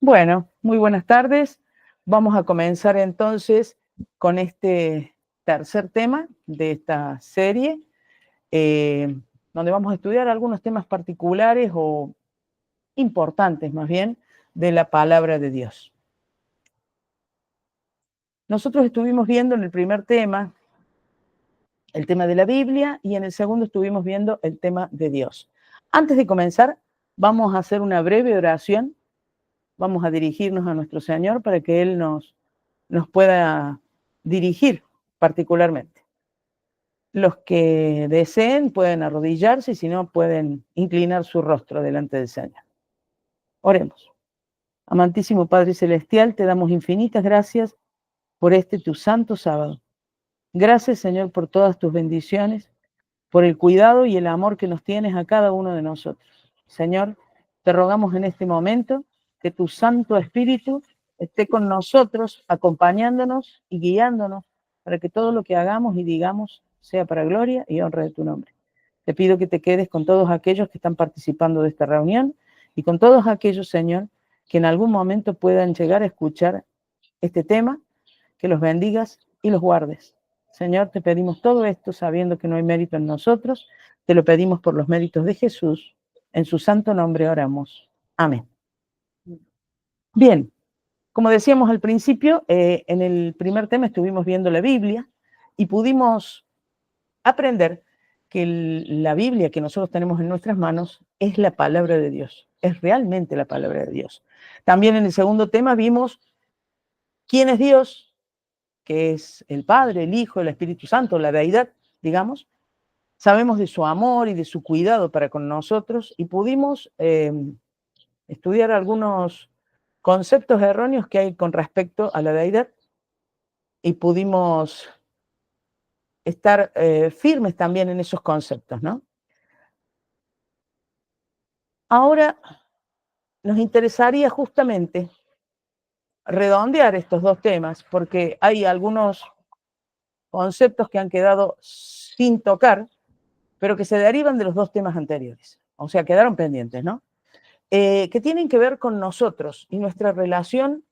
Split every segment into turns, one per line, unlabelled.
Bueno, muy buenas tardes. Vamos a comenzar entonces con este tercer tema de esta serie, donde vamos a estudiar algunos temas particulares o importantes más bien de la palabra de Dios. Nosotros estuvimos viendo en el primer tema el tema de la Biblia y en el segundo estuvimos viendo el tema de Dios. Antes de comenzar, vamos a hacer una breve oración. Vamos a dirigirnos a nuestro Señor para que Él nos pueda dirigir particularmente. Los que deseen pueden arrodillarse y si no pueden inclinar su rostro delante del Señor. Oremos. Amantísimo Padre Celestial, te damos infinitas gracias por este tu santo sábado. Gracias, Señor, por todas tus bendiciones, por el cuidado y el amor que nos tienes a cada uno de nosotros. Señor, te rogamos en este momento que tu Santo Espíritu esté con nosotros, acompañándonos y guiándonos para que todo lo que hagamos y digamos sea para gloria y honra de tu nombre. Te pido que te quedes con todos aquellos que están participando de esta reunión y con todos aquellos, Señor, que en algún momento puedan llegar a escuchar este tema, que los bendigas y los guardes. Señor, te pedimos todo esto sabiendo que no hay mérito en nosotros, te lo pedimos por los méritos de Jesús, en su santo nombre oramos. Amén. Bien, como decíamos al principio, en el primer tema estuvimos viendo la Biblia y pudimos aprender que la Biblia que nosotros tenemos en nuestras manos es la palabra de Dios, es realmente la palabra de Dios. También en el segundo tema vimos quién es Dios, que es el Padre, el Hijo, el Espíritu Santo, la deidad, digamos. Sabemos de su amor y de su cuidado para con nosotros y pudimos estudiar algunos conceptos erróneos que hay con respecto a la deidad y pudimos estar firmes también en esos conceptos, ¿no? Ahora nos interesaría justamente redondear estos dos temas porque hay algunos conceptos que han quedado sin tocar, pero que se derivan de los dos temas anteriores. O sea, quedaron pendientes, ¿no? Que tienen que ver con nosotros y nuestra relación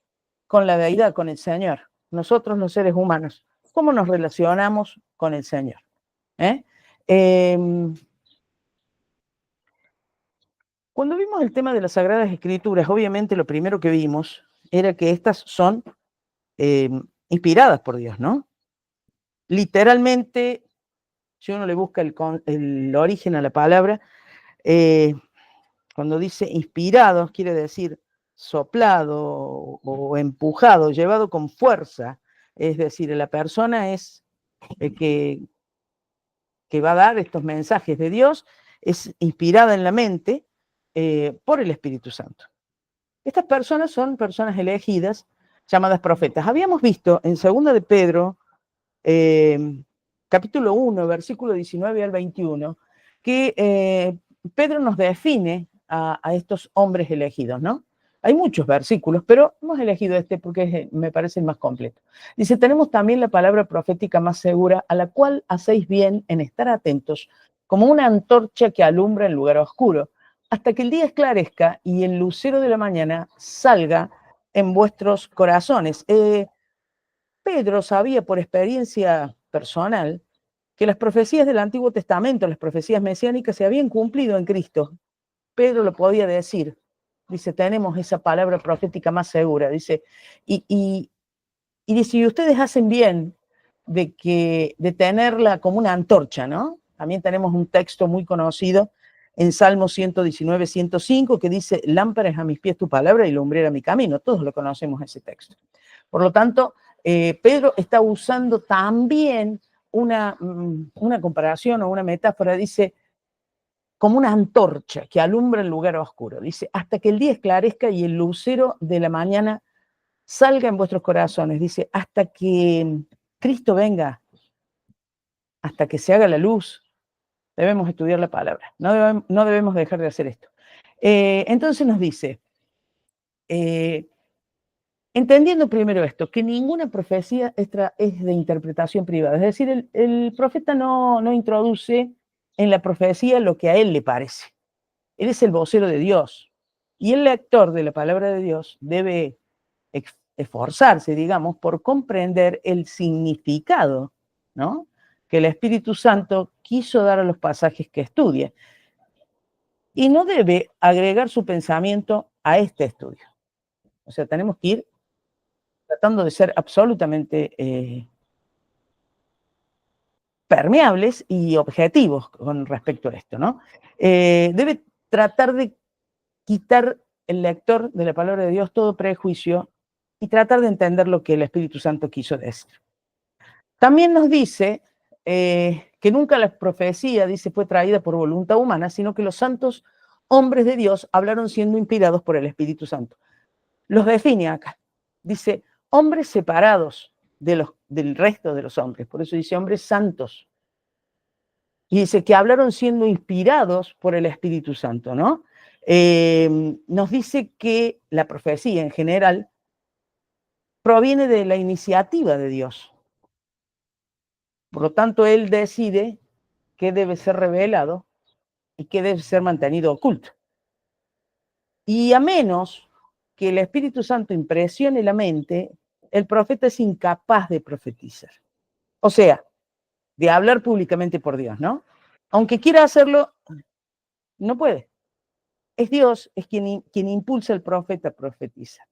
con la deidad, con el Señor. Nosotros los seres humanos, ¿cómo nos relacionamos con el Señor? ¿Eh? Cuando vimos el tema de las Sagradas Escrituras, obviamente lo primero que vimos era que estas son inspiradas por Dios, ¿no? Literalmente, si uno le busca el origen a la palabra, cuando dice inspirado, quiere decir soplado o empujado, llevado con fuerza. Es decir, la persona es el que va a dar estos mensajes de Dios, es inspirada en la mente por el Espíritu Santo. Estas personas son personas elegidas, llamadas profetas. Habíamos visto en 2 de Pedro, capítulo 1, versículo 19 al 21, que Pedro nos define a estos hombres elegidos, ¿no? Hay muchos versículos, pero hemos elegido este porque me parece el más completo. Dice, tenemos también la palabra profética más segura, a la cual hacéis bien en estar atentos, como una antorcha que alumbra en lugar oscuro, hasta que el día esclarezca y el lucero de la mañana salga en vuestros corazones. Pedro sabía por experiencia personal que las profecías del Antiguo Testamento, las profecías mesiánicas, se habían cumplido en Cristo. Pedro lo podía decir. Dice, tenemos esa palabra profética más segura. Dice, y dice, y ustedes hacen bien de tenerla como una antorcha, ¿no? También tenemos un texto muy conocido en Salmo 119, 105, que dice, lámpara es a mis pies tu palabra y lumbrera mi camino. Todos lo conocemos ese texto. Por lo tanto, Pedro está usando también una comparación o una metáfora, dice, como una antorcha que alumbra el lugar oscuro. Dice, hasta que el día esclarezca y el lucero de la mañana salga en vuestros corazones. Dice, hasta que Cristo venga, hasta que se haga la luz, debemos estudiar la palabra. No debemos dejar de hacer esto. Entonces nos dice, entendiendo primero esto, que ninguna profecía es de interpretación privada. Es decir, el profeta no introduce en la profecía lo que a él le parece. Él es el vocero de Dios. Y el lector de la palabra de Dios debe esforzarse, digamos, por comprender el significado, ¿no?, que el Espíritu Santo quiso dar a los pasajes que estudia. Y no debe agregar su pensamiento a este estudio. O sea, tenemos que ir tratando de ser absolutamente permeables y objetivos con respecto a esto, ¿no? Debe tratar de quitar el lector de la palabra de Dios todo prejuicio y tratar de entender lo que el Espíritu Santo quiso decir. También nos dice que nunca la profecía, dice, fue traída por voluntad humana, sino que los santos hombres de Dios hablaron siendo inspirados por el Espíritu Santo. Los define acá. Dice, hombres separados del resto de los hombres. Por eso dice hombres santos. Y dice que hablaron siendo inspirados por el Espíritu Santo, ¿no? Nos dice que la profecía en general proviene de la iniciativa de Dios. Por lo tanto, Él decide qué debe ser revelado y qué debe ser mantenido oculto. Y a menos que el Espíritu Santo impresione la mente, el profeta es incapaz de profetizar. O sea, de hablar públicamente por Dios, ¿no? Aunque quiera hacerlo, no puede. Es Dios, es quien impulsa al profeta a profetizar.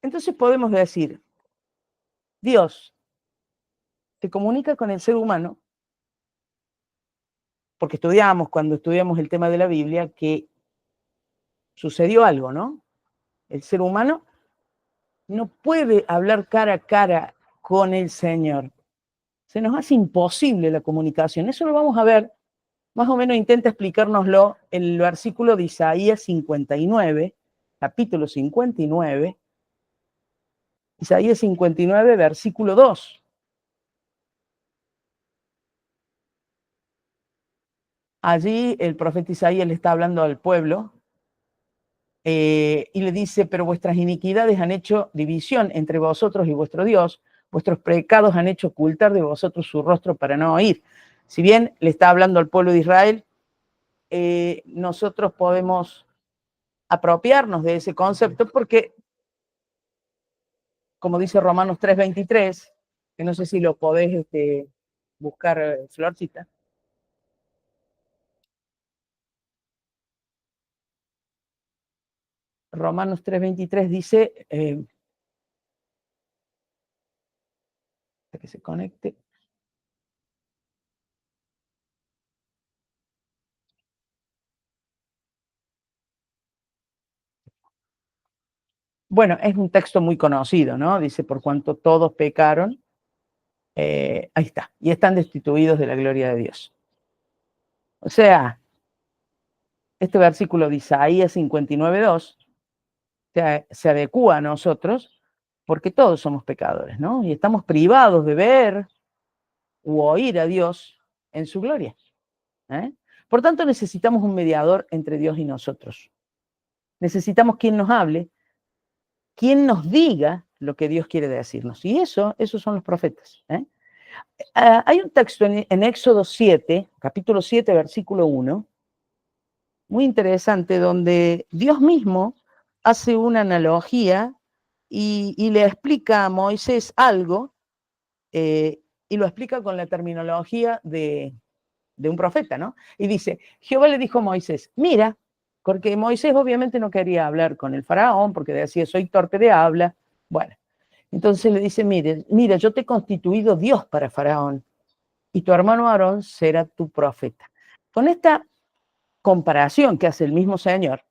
Entonces podemos decir, Dios se comunica con el ser humano, porque cuando estudiamos el tema de la Biblia, que sucedió algo, ¿no? El ser humano no puede hablar cara a cara con el Señor. Se nos hace imposible la comunicación. Eso lo vamos a ver, más o menos intenta explicárnoslo el versículo de Isaías 59, capítulo 59, Isaías 59, versículo 2. Allí el profeta Isaías le está hablando al pueblo y le dice, pero vuestras iniquidades han hecho división entre vosotros y vuestro Dios, vuestros pecados han hecho ocultar de vosotros su rostro para no oír. Si bien le está hablando al pueblo de Israel, nosotros podemos apropiarnos de ese concepto porque, como dice Romanos 3:23, que no sé si lo podés buscar, Florcita. Romanos 3:23 dice, que se conecte. Bueno, es un texto muy conocido, ¿no? Dice, por cuanto todos pecaron, ahí está, y están destituidos de la gloria de Dios. O sea, este versículo de Isaías 59:2 se adecúa a nosotros porque todos somos pecadores, ¿no? Y estamos privados de ver u oír a Dios en su gloria. Por tanto, necesitamos un mediador entre Dios y nosotros. Necesitamos quien nos hable, quien nos diga lo que Dios quiere decirnos. Y esos son los profetas. Hay un texto en Éxodo 7, capítulo 7, versículo 1, muy interesante, donde Dios mismo hace una analogía y le explica a Moisés algo, y lo explica con la terminología de un profeta, ¿no? Y dice, Jehová le dijo a Moisés, mira, porque Moisés obviamente no quería hablar con el faraón, porque decía, soy torpe de habla. Bueno, entonces le dice, mira, yo te he constituido Dios para faraón, y tu hermano Aarón será tu profeta. Con esta comparación que hace el mismo Señor,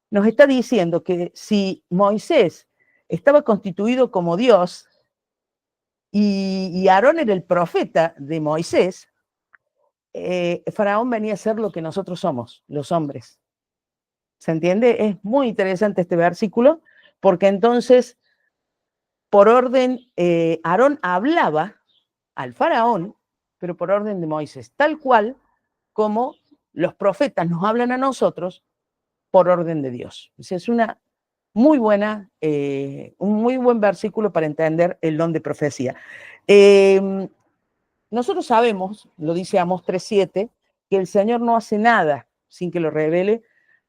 nos está diciendo que si Moisés estaba constituido como Dios y Aarón era el profeta de Moisés, Faraón venía a ser lo que nosotros somos, los hombres. ¿Se entiende? Es muy interesante este versículo, porque entonces, por orden, Aarón hablaba al faraón, pero por orden de Moisés, tal cual como los profetas nos hablan a nosotros por orden de Dios. O sea, es una muy buena, un muy buen versículo para entender el don de profecía. nosotros sabemos, lo dice Amós 3:7, que el Señor no hace nada sin que lo revele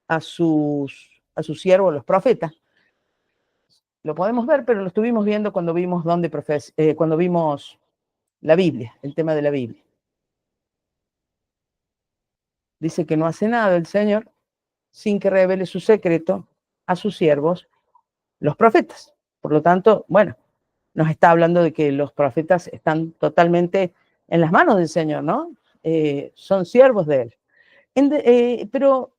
a sus siervos, los profetas. Lo podemos ver, pero lo estuvimos viendo cuando vimos cuando vimos la Biblia, el tema de la Biblia. Dice que no hace nada el Señor sin que revele su secreto a sus siervos, los profetas. Por lo tanto, bueno, nos está hablando de que los profetas están totalmente en las manos del Señor, ¿no? Son siervos de Él. Pero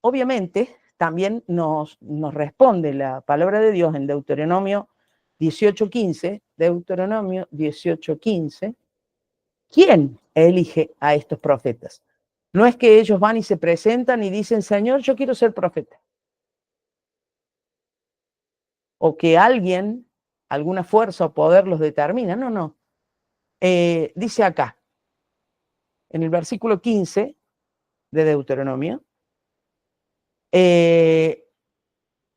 obviamente también nos responde la palabra de Dios en Deuteronomio 18:15, Deuteronomio 18:15, ¿quién elige a estos profetas? No es que ellos van y se presentan y dicen, Señor, yo quiero ser profeta. O que alguien, alguna fuerza o poder los determina. No, no. Dice acá, en el versículo 15 de Deuteronomio, de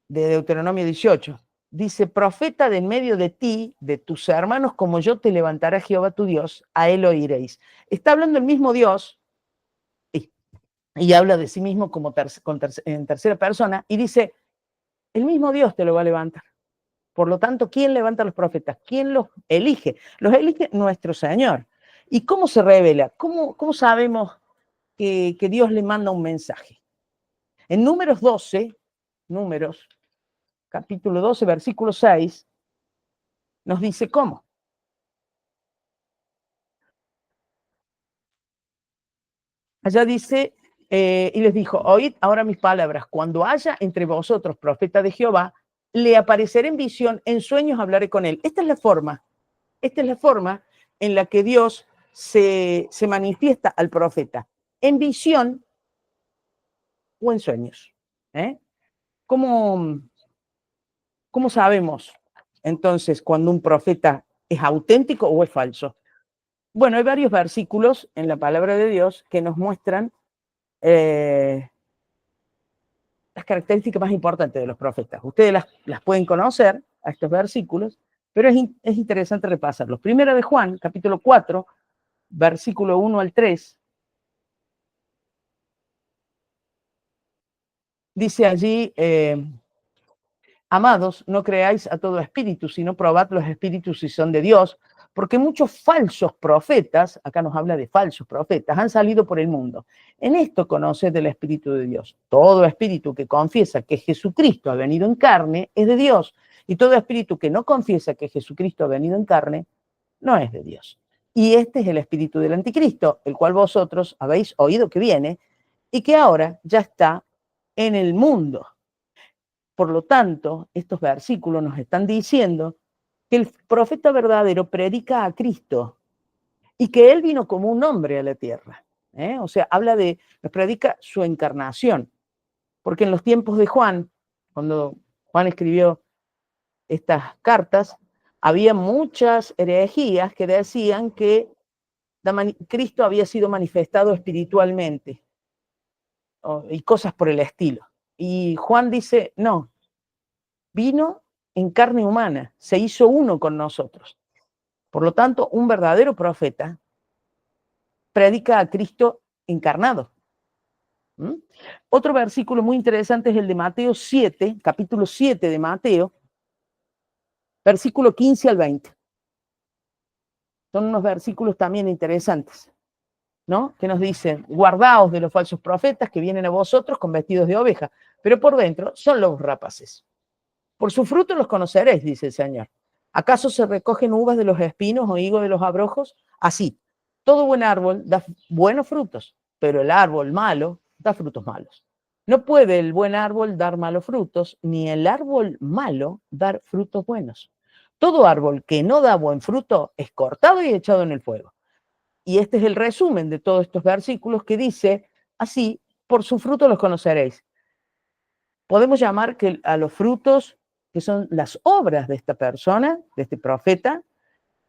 Deuteronomio 18, dice, profeta de en medio de ti, de tus hermanos, como yo te levantaré Jehová tu Dios, a él oiréis. Está hablando el mismo Dios, y habla de sí mismo como en tercera persona, y dice, el mismo Dios te lo va a levantar. Por lo tanto, ¿quién levanta a los profetas? ¿Quién los elige? Los elige nuestro Señor. ¿Y cómo se revela? ¿Cómo sabemos que Dios le manda un mensaje? En Números 12, Números, capítulo 12, versículo 6, nos dice cómo. Allá dice, y les dijo, oíd ahora mis palabras, cuando haya entre vosotros profeta de Jehová, le apareceré en visión, en sueños hablaré con él. Esta es la forma en la que Dios se manifiesta al profeta, en visión o en sueños. ¿Cómo sabemos entonces cuando un profeta es auténtico o es falso? Bueno, hay varios versículos en la palabra de Dios que nos muestran las características más importantes de los profetas. Ustedes las pueden conocer a estos versículos, pero es interesante repasarlos. Primera de Juan, capítulo 4, versículo 1 al 3, dice allí, amados, no creáis a todo espíritu, sino probad los espíritus si son de Dios, porque muchos falsos profetas, acá nos habla de falsos profetas, han salido por el mundo. En esto conoced del Espíritu de Dios. Todo espíritu que confiesa que Jesucristo ha venido en carne es de Dios, y todo espíritu que no confiesa que Jesucristo ha venido en carne no es de Dios. Y este es el espíritu del anticristo, el cual vosotros habéis oído que viene y que ahora ya está en el mundo. Por lo tanto, estos versículos nos están diciendo que el profeta verdadero predica a Cristo y que él vino como un hombre a la tierra. O sea, nos predica su encarnación. Porque en los tiempos de Juan, cuando Juan escribió estas cartas, había muchas herejías que decían que Cristo había sido manifestado espiritualmente y cosas por el estilo. Y Juan dice, no, vino en carne humana, se hizo uno con nosotros. Por lo tanto, un verdadero profeta predica a Cristo encarnado. Otro versículo muy interesante es el de Mateo 7, capítulo 7 de Mateo, versículo 15 al 20. Son unos versículos también interesantes, ¿no? Que nos dicen, guardaos de los falsos profetas que vienen a vosotros con vestidos de oveja, pero por dentro son lobos rapaces. Por su fruto los conoceréis, dice el Señor. ¿Acaso se recogen uvas de los espinos o higos de los abrojos? Así, todo buen árbol da buenos frutos, pero el árbol malo da frutos malos. No puede el buen árbol dar malos frutos, ni el árbol malo dar frutos buenos. Todo árbol que no da buen fruto es cortado y echado en el fuego. Y este es el resumen de todos estos versículos que dice, así, por su fruto los conoceréis. Podemos llamar que a los frutos, que son las obras de esta persona, de este profeta,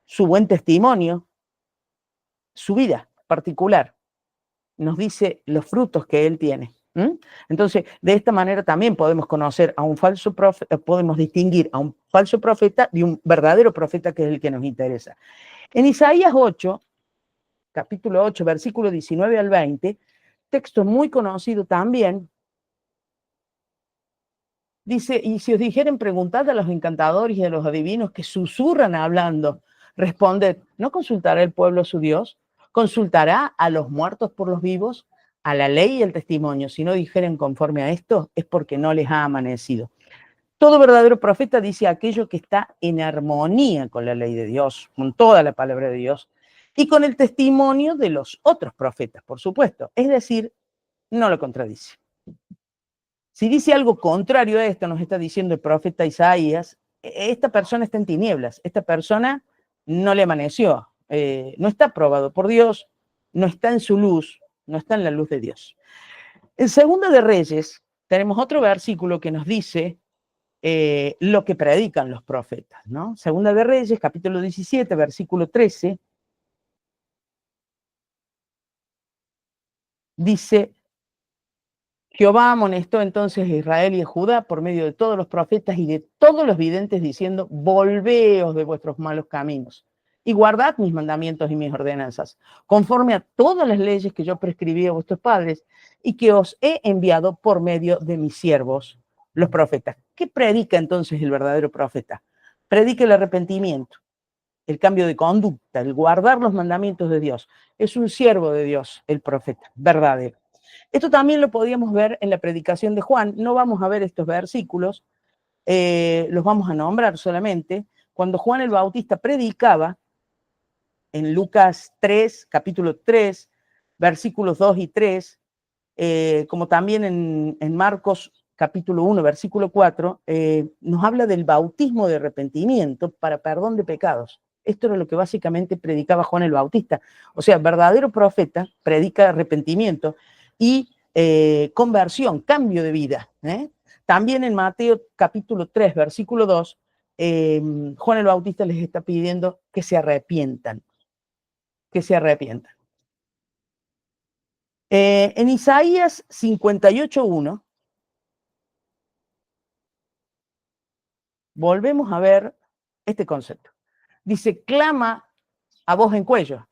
su buen testimonio, su vida particular, nos dice los frutos que él tiene. Entonces, de esta manera también podemos conocer a un falso profeta, podemos distinguir a un falso profeta de un verdadero profeta que es el que nos interesa. En Isaías 8, capítulo 8, versículo 19 al 20, texto muy conocido también, dice, y si os dijeren, preguntad a los encantadores y a los adivinos que susurran hablando, responded, ¿no consultará el pueblo a su Dios? ¿Consultará a los muertos por los vivos? A la ley y el testimonio. Si no dijeren conforme a esto, es porque no les ha amanecido. Todo verdadero profeta dice aquello que está en armonía con la ley de Dios, con toda la palabra de Dios, y con el testimonio de los otros profetas, por supuesto. Es decir, no lo contradice. Si dice algo contrario a esto, nos está diciendo el profeta Isaías, esta persona está en tinieblas, esta persona no le amaneció, no está aprobado por Dios, no está en su luz, no está en la luz de Dios. En Segunda de Reyes tenemos otro versículo que nos dice lo que predican los profetas, ¿no? Segunda de Reyes, capítulo 17, versículo 13, dice, Jehová amonestó entonces a Israel y a Judá por medio de todos los profetas y de todos los videntes, diciendo, volveos de vuestros malos caminos y guardad mis mandamientos y mis ordenanzas, conforme a todas las leyes que yo prescribí a vuestros padres y que os he enviado por medio de mis siervos, los profetas. ¿Qué predica entonces el verdadero profeta? Predica el arrepentimiento, el cambio de conducta, el guardar los mandamientos de Dios. Es un siervo de Dios, el profeta, verdadero. Esto también lo podíamos ver en la predicación de Juan. No vamos a ver estos versículos, los vamos a nombrar solamente. Cuando Juan el Bautista predicaba, en Lucas 3, capítulo 3, versículos 2 y 3, como también en Marcos capítulo 1, versículo 4, nos habla del bautismo de arrepentimiento para perdón de pecados. Esto era lo que básicamente predicaba Juan el Bautista. O sea, verdadero profeta predica arrepentimiento y conversión, cambio de vida. También en Mateo capítulo 3, versículo 2, Juan el Bautista les está pidiendo que se arrepientan, que se arrepientan. En Isaías 58:1 volvemos a ver este concepto. Dice, clama a voz en cuello,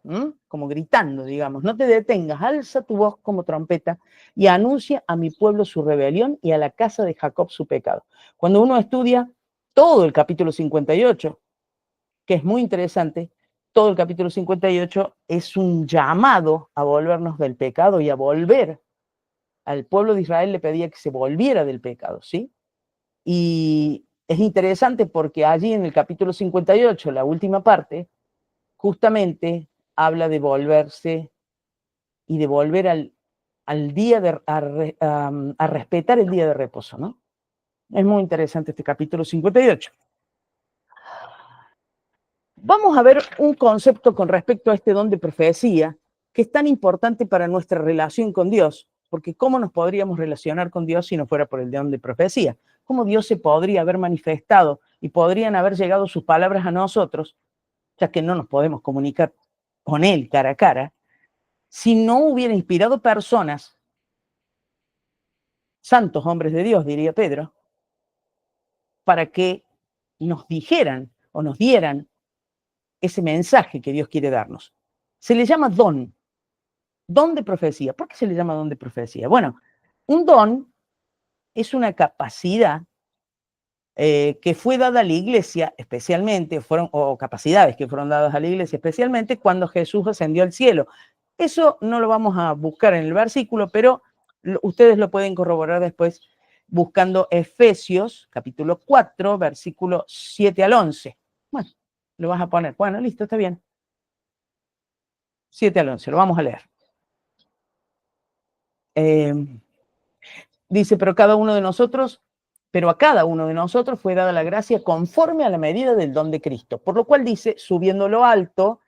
como gritando, digamos, no te detengas, alza tu voz como trompeta y anuncia a mi pueblo su rebelión y a la casa de Jacob su pecado. Cuando uno estudia todo el capítulo 58, que es muy interesante, todo el capítulo 58 es un llamado a volvernos del pecado y a volver. Al pueblo de Israel le pedía que se volviera del pecado, ¿sí? Y es interesante porque allí en el capítulo 58, la última parte, justamente habla de volverse y de volver al día a respetar el día de reposo, ¿no? Es muy interesante este capítulo 58. Vamos a ver un concepto con respecto a este don de profecía que es tan importante para nuestra relación con Dios, porque ¿cómo nos podríamos relacionar con Dios si no fuera por el don de profecía? ¿Cómo Dios se podría haber manifestado y podrían haber llegado sus palabras a nosotros, ya que no nos podemos comunicar con Él cara a cara, si no hubiera inspirado personas, santos hombres de Dios, diría Pedro, para que nos dijeran o nos dieran ese mensaje que Dios quiere darnos? Se le llama don de profecía. ¿Por qué se le llama don de profecía? Bueno, un don es una capacidad que fue dada a la iglesia especialmente, o capacidades que fueron dadas a la iglesia especialmente cuando Jesús ascendió al cielo. Eso no lo vamos a buscar en el versículo, pero ustedes lo pueden corroborar después buscando Efesios, capítulo 4, versículo 7 al 11. Bueno, lo vas a poner. Bueno, listo, está bien. 7 al 11, lo vamos a leer. Dice, pero a cada uno de nosotros fue dada la gracia conforme a la medida del don de Cristo. Por lo cual dice, subiendo lo alto,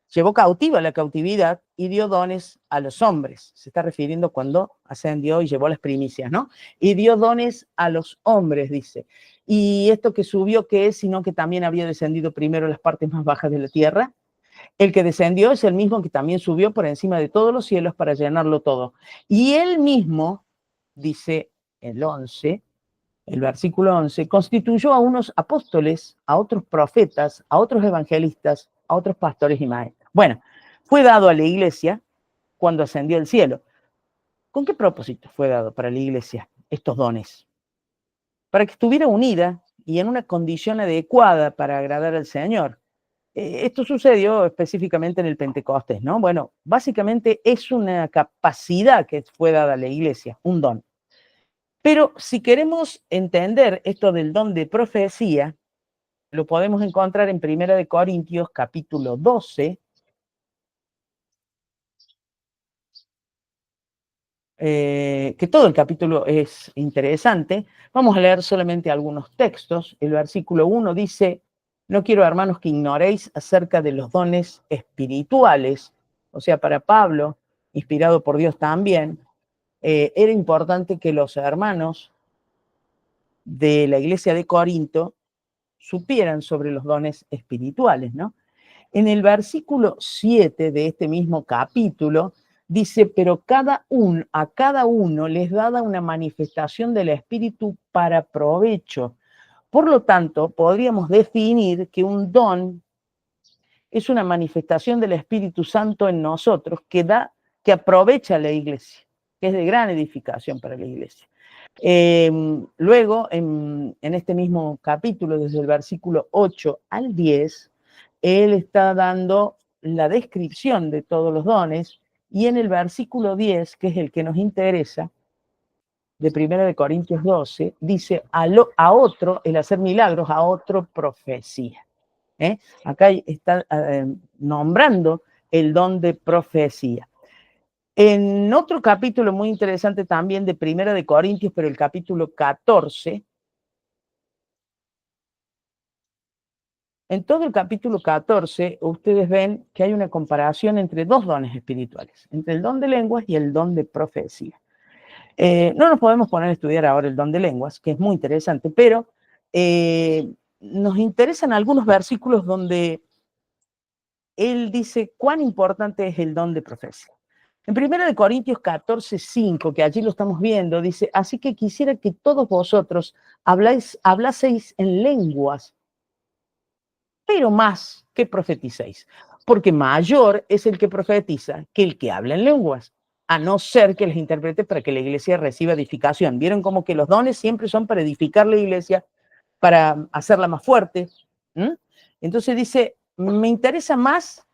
llevó cautiva la cautividad y dio dones a los hombres. Se está refiriendo cuando ascendió y llevó las primicias, ¿no? Y dio dones a los hombres, dice. Y esto que subió, ¿qué es? Sino que también había descendido primero a las partes más bajas de la tierra. El que descendió es el mismo que también subió por encima de todos los cielos para llenarlo todo. Y él mismo, dice el versículo 11, constituyó a unos apóstoles, a otros profetas, a otros evangelistas, a otros pastores y maestros. Bueno, fue dado a la iglesia cuando ascendió al cielo. ¿Con qué propósito fue dado para la iglesia estos dones? Para que estuviera unida y en una condición adecuada para agradar al Señor. Esto sucedió específicamente en el Pentecostés, ¿no? Bueno, básicamente es una capacidad que fue dada a la iglesia, un don. Pero si queremos entender esto del don de profecía, lo podemos encontrar en 1 Corintios capítulo 12, que todo el capítulo es interesante. Vamos a leer solamente algunos textos. El versículo 1 dice: no quiero, hermanos, que ignoréis acerca de los dones espirituales. O sea, para Pablo, inspirado por Dios también, era importante que los hermanos de la iglesia de Corinto supieran sobre los dones espirituales, ¿no? En el versículo 7 de este mismo capítulo dice: pero a cada uno les dada una manifestación del Espíritu para provecho. Por lo tanto, podríamos definir que un don es una manifestación del Espíritu Santo en nosotros que aprovecha a la iglesia, que es de gran edificación para la iglesia. Luego, en este mismo capítulo, desde el versículo 8 al 10, él está dando la descripción de todos los dones, y en el versículo 10, que es el que nos interesa, de 1 Corintios 12, dice: a otro el hacer milagros, a otro profecía. Acá está nombrando el don de profecía. En otro capítulo muy interesante también de 1 Corintios, pero el capítulo 14, en todo el capítulo 14, ustedes ven que hay una comparación entre dos dones espirituales, entre el don de lenguas y el don de profecía. No nos podemos poner a estudiar ahora el don de lenguas, que es muy interesante, pero nos interesan algunos versículos donde él dice cuán importante es el don de profecía. En 1 Corintios 14, 5, que allí lo estamos viendo, dice: así que quisiera que todos vosotros hablaseis en lenguas, pero más que profeticéis, porque mayor es el que profetiza que el que habla en lenguas, a no ser que les interprete para que la iglesia reciba edificación. ¿Vieron cómo que los dones siempre son para edificar la iglesia, para hacerla más fuerte? Entonces dice: me interesa más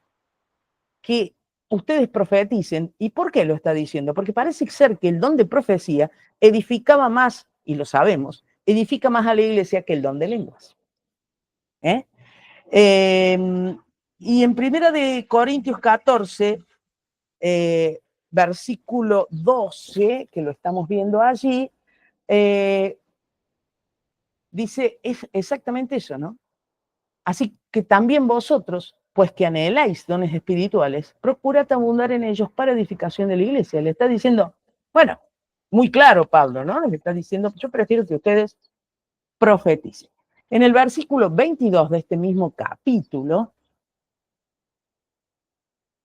que ustedes profeticen. ¿Y por qué lo está diciendo? Porque parece ser que el don de profecía edificaba más, y lo sabemos, edifica más a la iglesia que el don de lenguas. Y en 1 Corintios 14, versículo 12, que lo estamos viendo allí, dice exactamente eso, ¿no? Así que también vosotros, pues que anheláis dones espirituales, procurad abundar en ellos para edificación de la iglesia. Le está diciendo, bueno, muy claro Pablo, ¿no? Le está diciendo: yo prefiero que ustedes profeticen. En el versículo 22 de este mismo capítulo,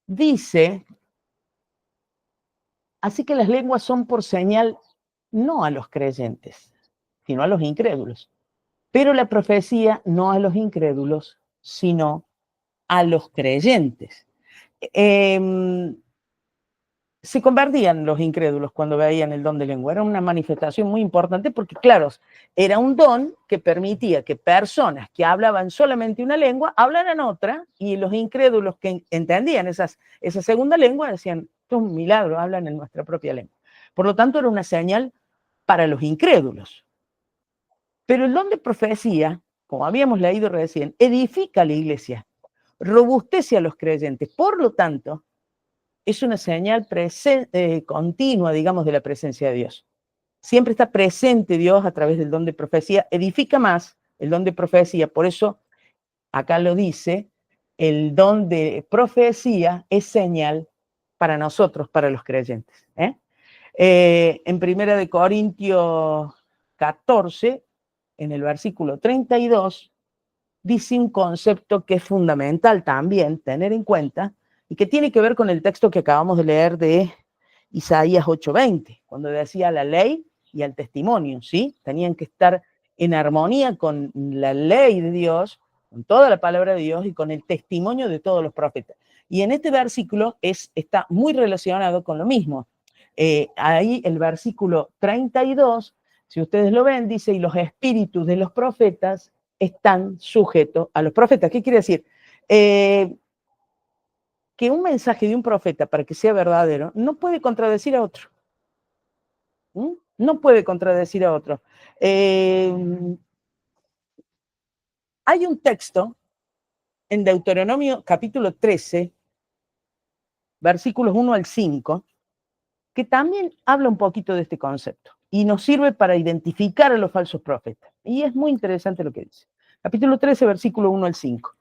dice: así que las lenguas son por señal no a los creyentes, sino a los incrédulos. Pero la profecía no a los incrédulos, sino a los creyentes. Se convertían los incrédulos cuando veían el don de lengua. Era una manifestación muy importante porque, claro, era un don que permitía que personas que hablaban solamente una lengua hablaran otra, y los incrédulos que entendían esa segunda lengua decían: esto es un milagro, hablan en nuestra propia lengua. Por lo tanto, era una señal para los incrédulos. Pero el don de profecía, como habíamos leído recién, edifica a la iglesia, robustece a los creyentes. Por lo tanto, es una señal continua, digamos, de la presencia de Dios. Siempre está presente Dios a través del don de profecía. Edifica más el don de profecía. Por eso, acá lo dice: el don de profecía es señal para nosotros, para los creyentes. En 1 Corintios 14, en el versículo 32, dice un concepto que es fundamental también tener en cuenta, y que tiene que ver con el texto que acabamos de leer de Isaías 8:20, cuando decía la ley y el testimonio, ¿sí? Tenían que estar en armonía con la ley de Dios, con toda la palabra de Dios y con el testimonio de todos los profetas. Y en este versículo está muy relacionado con lo mismo. Ahí el versículo 32, si ustedes lo ven, dice, y los espíritus de los profetas están sujetos a los profetas. ¿Qué quiere decir? Que un mensaje de un profeta, para que sea verdadero, no puede contradecir a otro. No puede contradecir a otro. Hay un texto en Deuteronomio capítulo 13, versículos 1 al 5, que también habla un poquito de este concepto y nos sirve para identificar a los falsos profetas. Y es muy interesante lo que dice. Capítulo 13, versículo 1 al 5.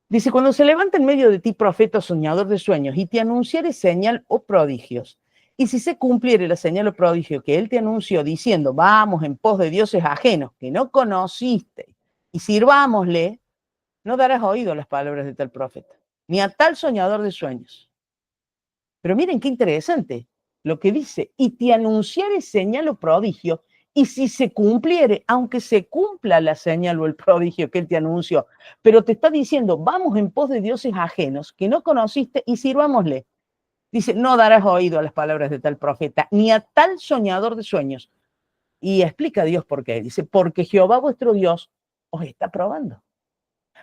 Dice, cuando se levanta en medio de ti profeta soñador de sueños y te anunciare señal o prodigios, y si se cumpliere la señal o prodigio que él te anunció diciendo, vamos en pos de dioses ajenos que no conociste y sirvámosle, no darás oído a las palabras de tal profeta, ni a tal soñador de sueños. Pero miren qué interesante lo que dice, y te anunciare señal o prodigio, y si se cumpliere, aunque se cumpla la señal o el prodigio que él te anunció, pero te está diciendo, vamos en pos de dioses ajenos que no conociste y sirvámosle. Dice, no darás oído a las palabras de tal profeta, ni a tal soñador de sueños. Y explica a Dios por qué. Dice, porque Jehová vuestro Dios os está probando,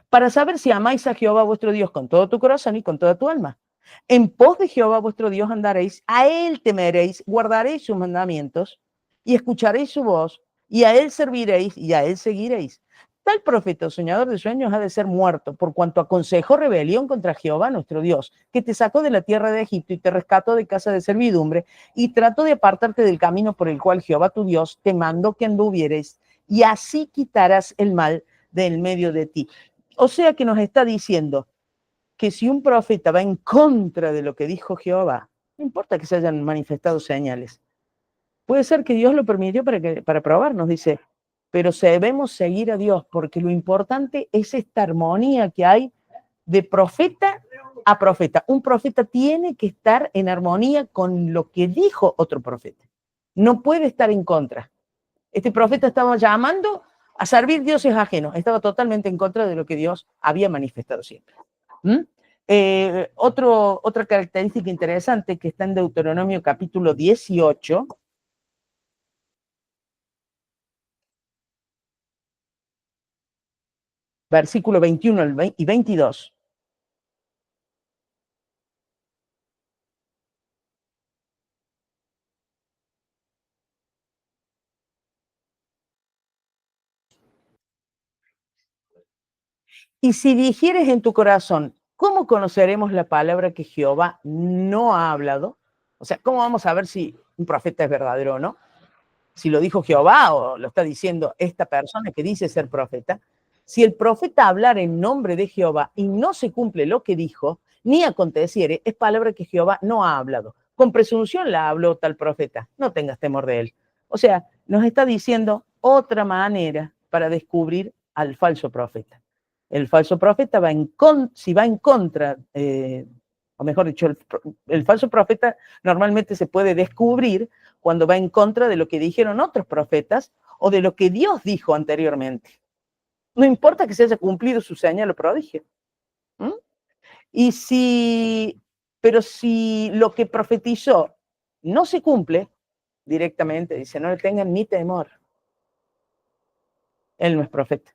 para saber si amáis a Jehová vuestro Dios con todo tu corazón y con toda tu alma. En pos de Jehová vuestro Dios andaréis, a él temeréis, guardaréis sus mandamientos y escucharéis su voz, y a él serviréis y a él seguiréis. Tal profeta o soñador de sueños ha de ser muerto, por cuanto aconsejó rebelión contra Jehová nuestro Dios, que te sacó de la tierra de Egipto y te rescató de casa de servidumbre, y trató de apartarte del camino por el cual Jehová tu Dios te mandó que anduvieres, y así quitarás el mal del medio de ti. O sea que nos está diciendo que si un profeta va en contra de lo que dijo Jehová, no importa que se hayan manifestado señales, puede ser que Dios lo permitió para probarnos, dice, pero debemos seguir a Dios, porque lo importante es esta armonía que hay de profeta a profeta. Un profeta tiene que estar en armonía con lo que dijo otro profeta. No puede estar en contra. Este profeta estaba llamando a servir dioses ajenos, estaba totalmente en contra de lo que Dios había manifestado siempre. Otra característica interesante que está en Deuteronomio capítulo 18, versículo 21 y 22. Y si dijeres en tu corazón, ¿cómo conoceremos la palabra que Jehová no ha hablado? O sea, ¿cómo vamos a ver si un profeta es verdadero o no? Si lo dijo Jehová o lo está diciendo esta persona que dice ser profeta. Si el profeta hablara en nombre de Jehová y no se cumple lo que dijo, ni aconteciere, es palabra que Jehová no ha hablado. Con presunción la habló tal profeta, no tengas temor de él. O sea, nos está diciendo otra manera para descubrir al falso profeta. El falso profeta si va en contra, o mejor dicho, el falso profeta normalmente se puede descubrir cuando va en contra de lo que dijeron otros profetas o de lo que Dios dijo anteriormente. No importa que se haya cumplido su señal o prodigio. ¿Mm? Pero si lo que profetizó no se cumple directamente, dice, no le tengan ni temor. Él no es profeta.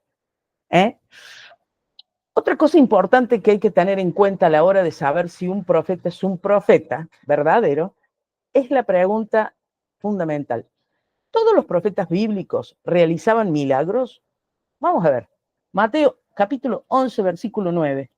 ¿Eh? Otra cosa importante que hay que tener en cuenta a la hora de saber si un profeta es un profeta verdadero es la pregunta fundamental. ¿Todos los profetas bíblicos realizaban milagros? Vamos a ver. Mateo capítulo 11, versículo 9.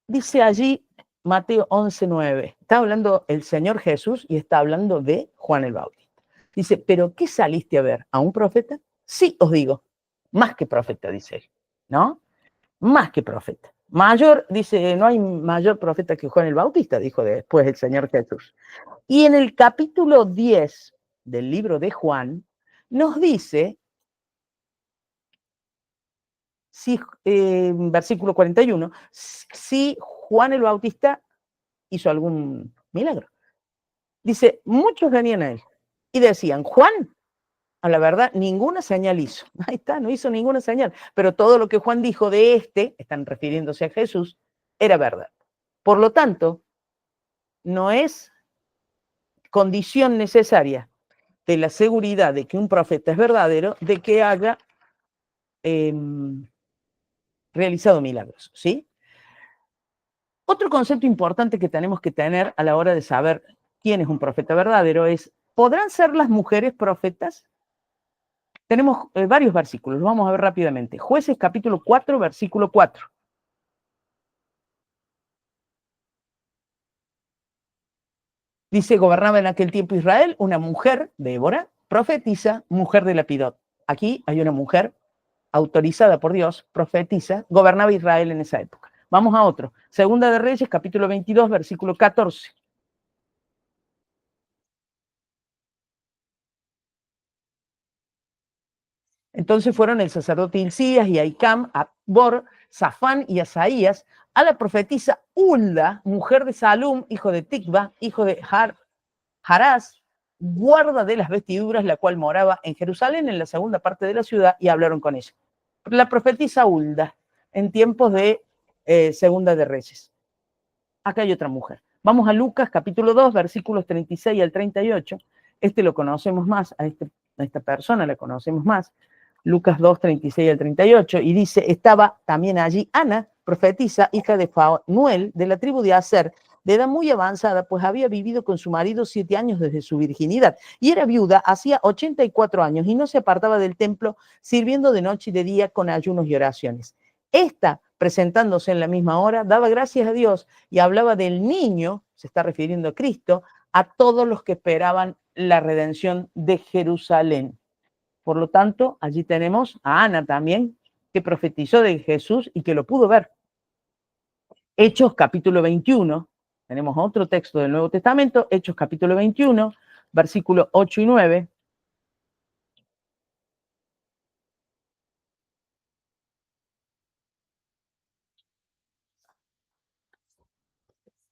Dice allí Mateo 11, 9. Está hablando el Señor Jesús y está hablando de Juan el Bautista. Dice, ¿pero qué saliste a ver? ¿A un profeta? Sí, os digo, más que profeta, dice él, ¿no? Más que profeta. Mayor, dice, no hay mayor profeta que Juan el Bautista, dijo después el Señor Jesús. Y en el capítulo 10 del libro de Juan, nos dice, versículo 41, si Juan el Bautista hizo algún milagro. Dice, muchos venían a él y decían, Juan, a la verdad, ninguna señal hizo. Ahí está, no hizo ninguna señal. Pero todo lo que Juan dijo de están refiriéndose a Jesús, era verdad. Por lo tanto, no es condición necesaria de la seguridad de que un profeta es verdadero, de que haya realizado milagros, ¿sí? Otro concepto importante que tenemos que tener a la hora de saber quién es un profeta verdadero es, ¿podrán ser las mujeres profetas? Tenemos varios versículos, los vamos a ver rápidamente. Jueces capítulo 4, versículo 4. Dice, gobernaba en aquel tiempo Israel una mujer, Débora, profetiza, mujer de Lapidot. Aquí hay una mujer autorizada por Dios, profetiza, gobernaba Israel en esa época. Vamos a otro. Segunda de Reyes, capítulo 22, versículo 14. Entonces fueron el sacerdote Hilcías y Ahicam, a Bor, Safán y Asaías, a la profetisa Hulda, mujer de Salum, hijo de Tikva, hijo de Harás, guarda de las vestiduras, la cual moraba en Jerusalén, en la segunda parte de la ciudad, y hablaron con ella. La profetisa Hulda, en tiempos de Segunda de Reyes. Acá hay otra mujer. Vamos a Lucas, capítulo 2, versículos 36 al 38. Este lo conocemos más, a esta persona la conocemos más. Lucas 2, 36 al 38, y dice, estaba también allí Ana, profetisa, hija de Fanuel, de la tribu de Aser, de edad muy avanzada, pues había vivido con su marido 7 años desde su virginidad, y era viuda hacía 84 años, y no se apartaba del templo, sirviendo de noche y de día con ayunos y oraciones. Esta, presentándose en la misma hora, daba gracias a Dios y hablaba del niño, se está refiriendo a Cristo, a todos los que esperaban la redención de Jerusalén. Por lo tanto, allí tenemos a Ana también, que profetizó de Jesús y que lo pudo ver. Hechos capítulo 21, tenemos otro texto del Nuevo Testamento, Hechos capítulo 21, versículos 8 y 9.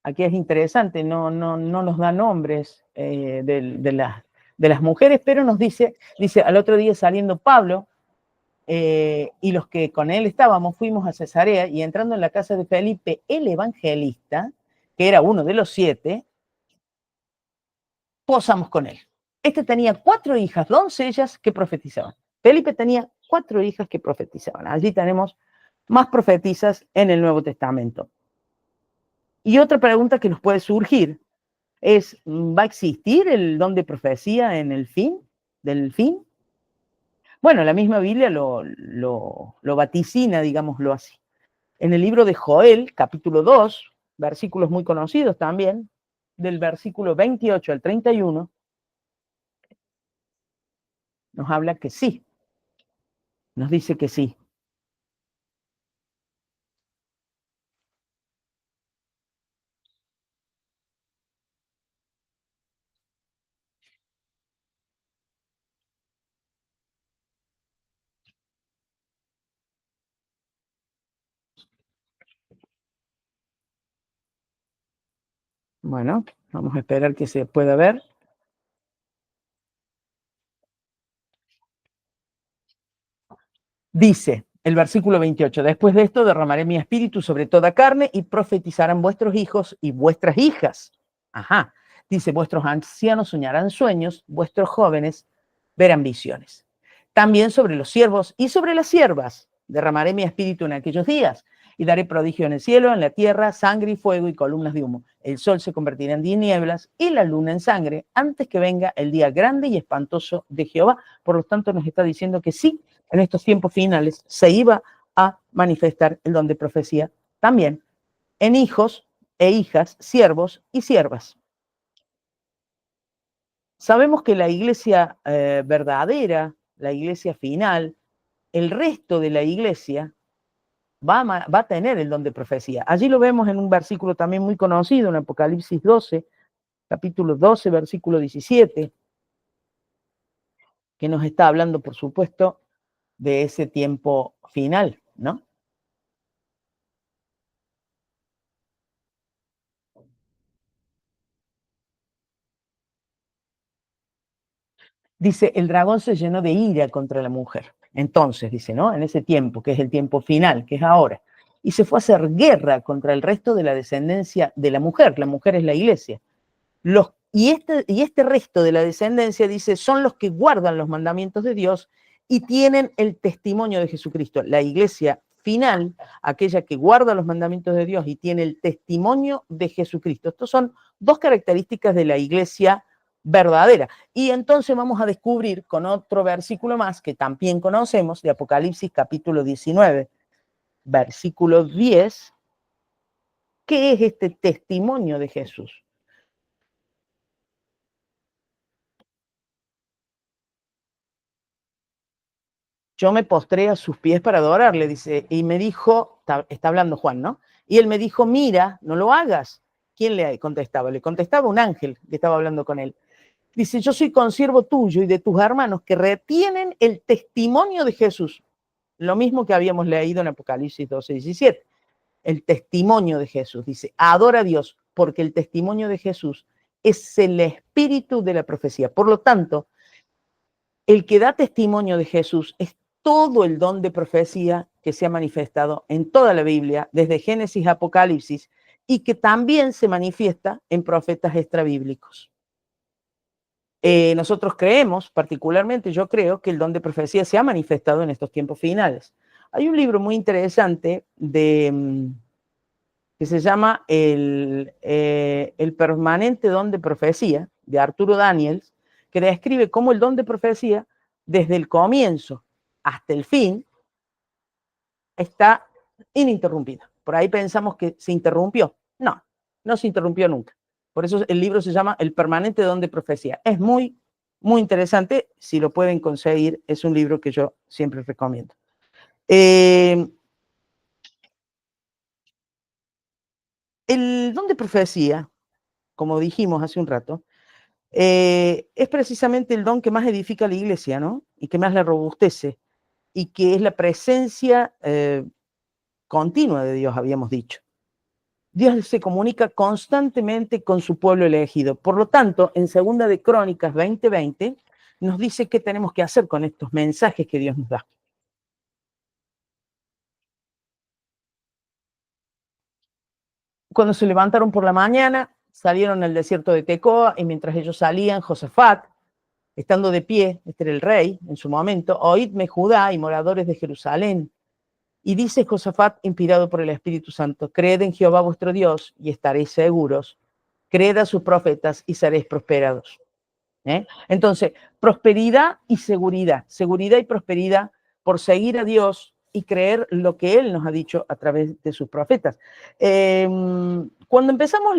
Aquí es interesante, no nos da nombres de las mujeres, pero nos dice, al otro día saliendo Pablo, y los que con él estábamos, fuimos a Cesarea, y entrando en la casa de Felipe, el evangelista, que era uno de los 7, posamos con él. Este tenía 4 hijas, doncellas, que profetizaban. Felipe tenía 4 hijas que profetizaban. Allí tenemos más profetizas en el Nuevo Testamento. Y otra pregunta que nos puede surgir es, ¿va a existir el don de profecía en el fin del fin? Bueno, la misma Biblia lo vaticina, digámoslo así. En el libro de Joel, capítulo 2, versículos muy conocidos también, del versículo 28 al 31, nos habla que sí, nos dice que sí. Bueno, vamos a esperar que se pueda ver. Dice el versículo 28, después de esto derramaré mi espíritu sobre toda carne y profetizarán vuestros hijos y vuestras hijas. Ajá, dice, vuestros ancianos soñarán sueños, vuestros jóvenes verán visiones. También sobre los siervos y sobre las siervas derramaré mi espíritu en aquellos días y daré prodigio en el cielo, en la tierra, sangre y fuego y columnas de humo. El sol se convertirá en tinieblas y la luna en sangre antes que venga el día grande y espantoso de Jehová. Por lo tanto, nos está diciendo que sí, en estos tiempos finales se iba a manifestar el don de profecía también en hijos e hijas, siervos y siervas. Sabemos que la iglesia verdadera, la iglesia final, el resto de la iglesia va a tener el don de profecía. Allí lo vemos en un versículo también muy conocido, en Apocalipsis 12, capítulo 12, versículo 17, que nos está hablando, por supuesto, de ese tiempo final, ¿no? Dice, el dragón se llenó de ira contra la mujer. Entonces, dice, ¿no? En ese tiempo, que es el tiempo final, que es ahora. Y se fue a hacer guerra contra el resto de la descendencia de la mujer. La mujer es la iglesia. Y este resto de la descendencia, dice, son los que guardan los mandamientos de Dios y tienen el testimonio de Jesucristo. La iglesia final, aquella que guarda los mandamientos de Dios y tiene el testimonio de Jesucristo. Estos son dos características de la iglesia verdadera. Y entonces vamos a descubrir con otro versículo más que también conocemos, de Apocalipsis capítulo 19, versículo 10, ¿qué es este testimonio de Jesús? Yo me postré a sus pies para adorarle, dice, y me dijo, está hablando Juan, ¿no? Y él me dijo, mira, no lo hagas. ¿Quién le contestaba? Le contestaba un ángel que estaba hablando con él. Dice, yo soy consiervo tuyo y de tus hermanos que retienen el testimonio de Jesús. Lo mismo que habíamos leído en Apocalipsis 12, 17. El testimonio de Jesús. Dice, adora a Dios porque el testimonio de Jesús es el espíritu de la profecía. Por lo tanto, el que da testimonio de Jesús es todo el don de profecía que se ha manifestado en toda la Biblia, desde Génesis a Apocalipsis, y que también se manifiesta en profetas extrabíblicos. Nosotros creemos, particularmente yo creo, que el don de profecía se ha manifestado en estos tiempos finales. Hay un libro muy interesante que se llama el permanente don de profecía, de Arturo Daniels, que describe cómo el don de profecía, desde el comienzo hasta el fin, está ininterrumpido. Por ahí pensamos que se interrumpió. No, no se interrumpió nunca. Por eso el libro se llama El permanente don de profecía. Es muy, muy interesante. Si lo pueden conseguir, es un libro que yo siempre recomiendo. El don de profecía, como dijimos hace un rato, es precisamente el don que más edifica la iglesia, ¿no? Y que más la robustece, y que es la presencia continua de Dios, habíamos dicho. Dios se comunica constantemente con su pueblo elegido. Por lo tanto, en Segunda de Crónicas 20:20 nos dice qué tenemos que hacer con estos mensajes que Dios nos da. Cuando se levantaron por la mañana, salieron al desierto de Tecoa, y mientras ellos salían, Josafat, estando de pie, este era el rey en su momento, oídme Judá y moradores de Jerusalén. Y dice Josafat, inspirado por el Espíritu Santo, creed en Jehová vuestro Dios y estaréis seguros, creed a sus profetas y seréis prosperados. Entonces, prosperidad y seguridad y prosperidad por seguir a Dios y creer lo que Él nos ha dicho a través de sus profetas. Cuando empezamos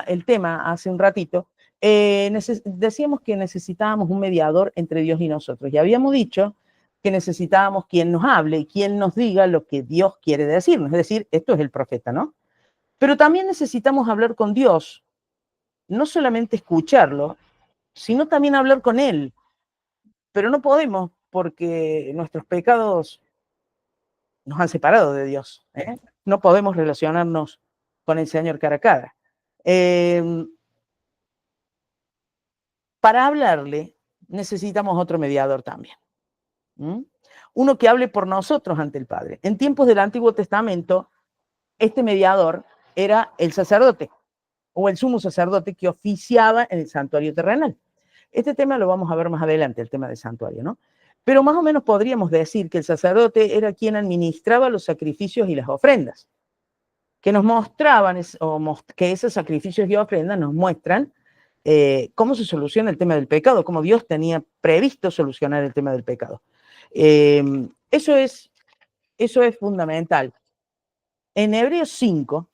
el tema hace un ratito, decíamos que necesitábamos un mediador entre Dios y nosotros. Y habíamos dicho que necesitábamos quien nos hable y quien nos diga lo que Dios quiere decirnos. Es decir, esto es el profeta, ¿no? Pero también necesitamos hablar con Dios, no solamente escucharlo, sino también hablar con Él. Pero no podemos porque nuestros pecados nos han separado de Dios. No podemos relacionarnos con el Señor cara a cara. Para hablarle necesitamos otro mediador también. Uno que hable por nosotros ante el Padre. En tiempos del Antiguo Testamento, este mediador era el sacerdote o el sumo sacerdote que oficiaba en el santuario terrenal. Este tema lo vamos a ver más adelante, el tema del santuario, ¿no? Pero más o menos podríamos decir que el sacerdote era quien administraba los sacrificios y las ofrendas, que nos mostraban, que esos sacrificios y ofrendas nos muestran cómo se soluciona el tema del pecado, cómo Dios tenía previsto solucionar el tema del pecado. Eso es fundamental. En Hebreos 5,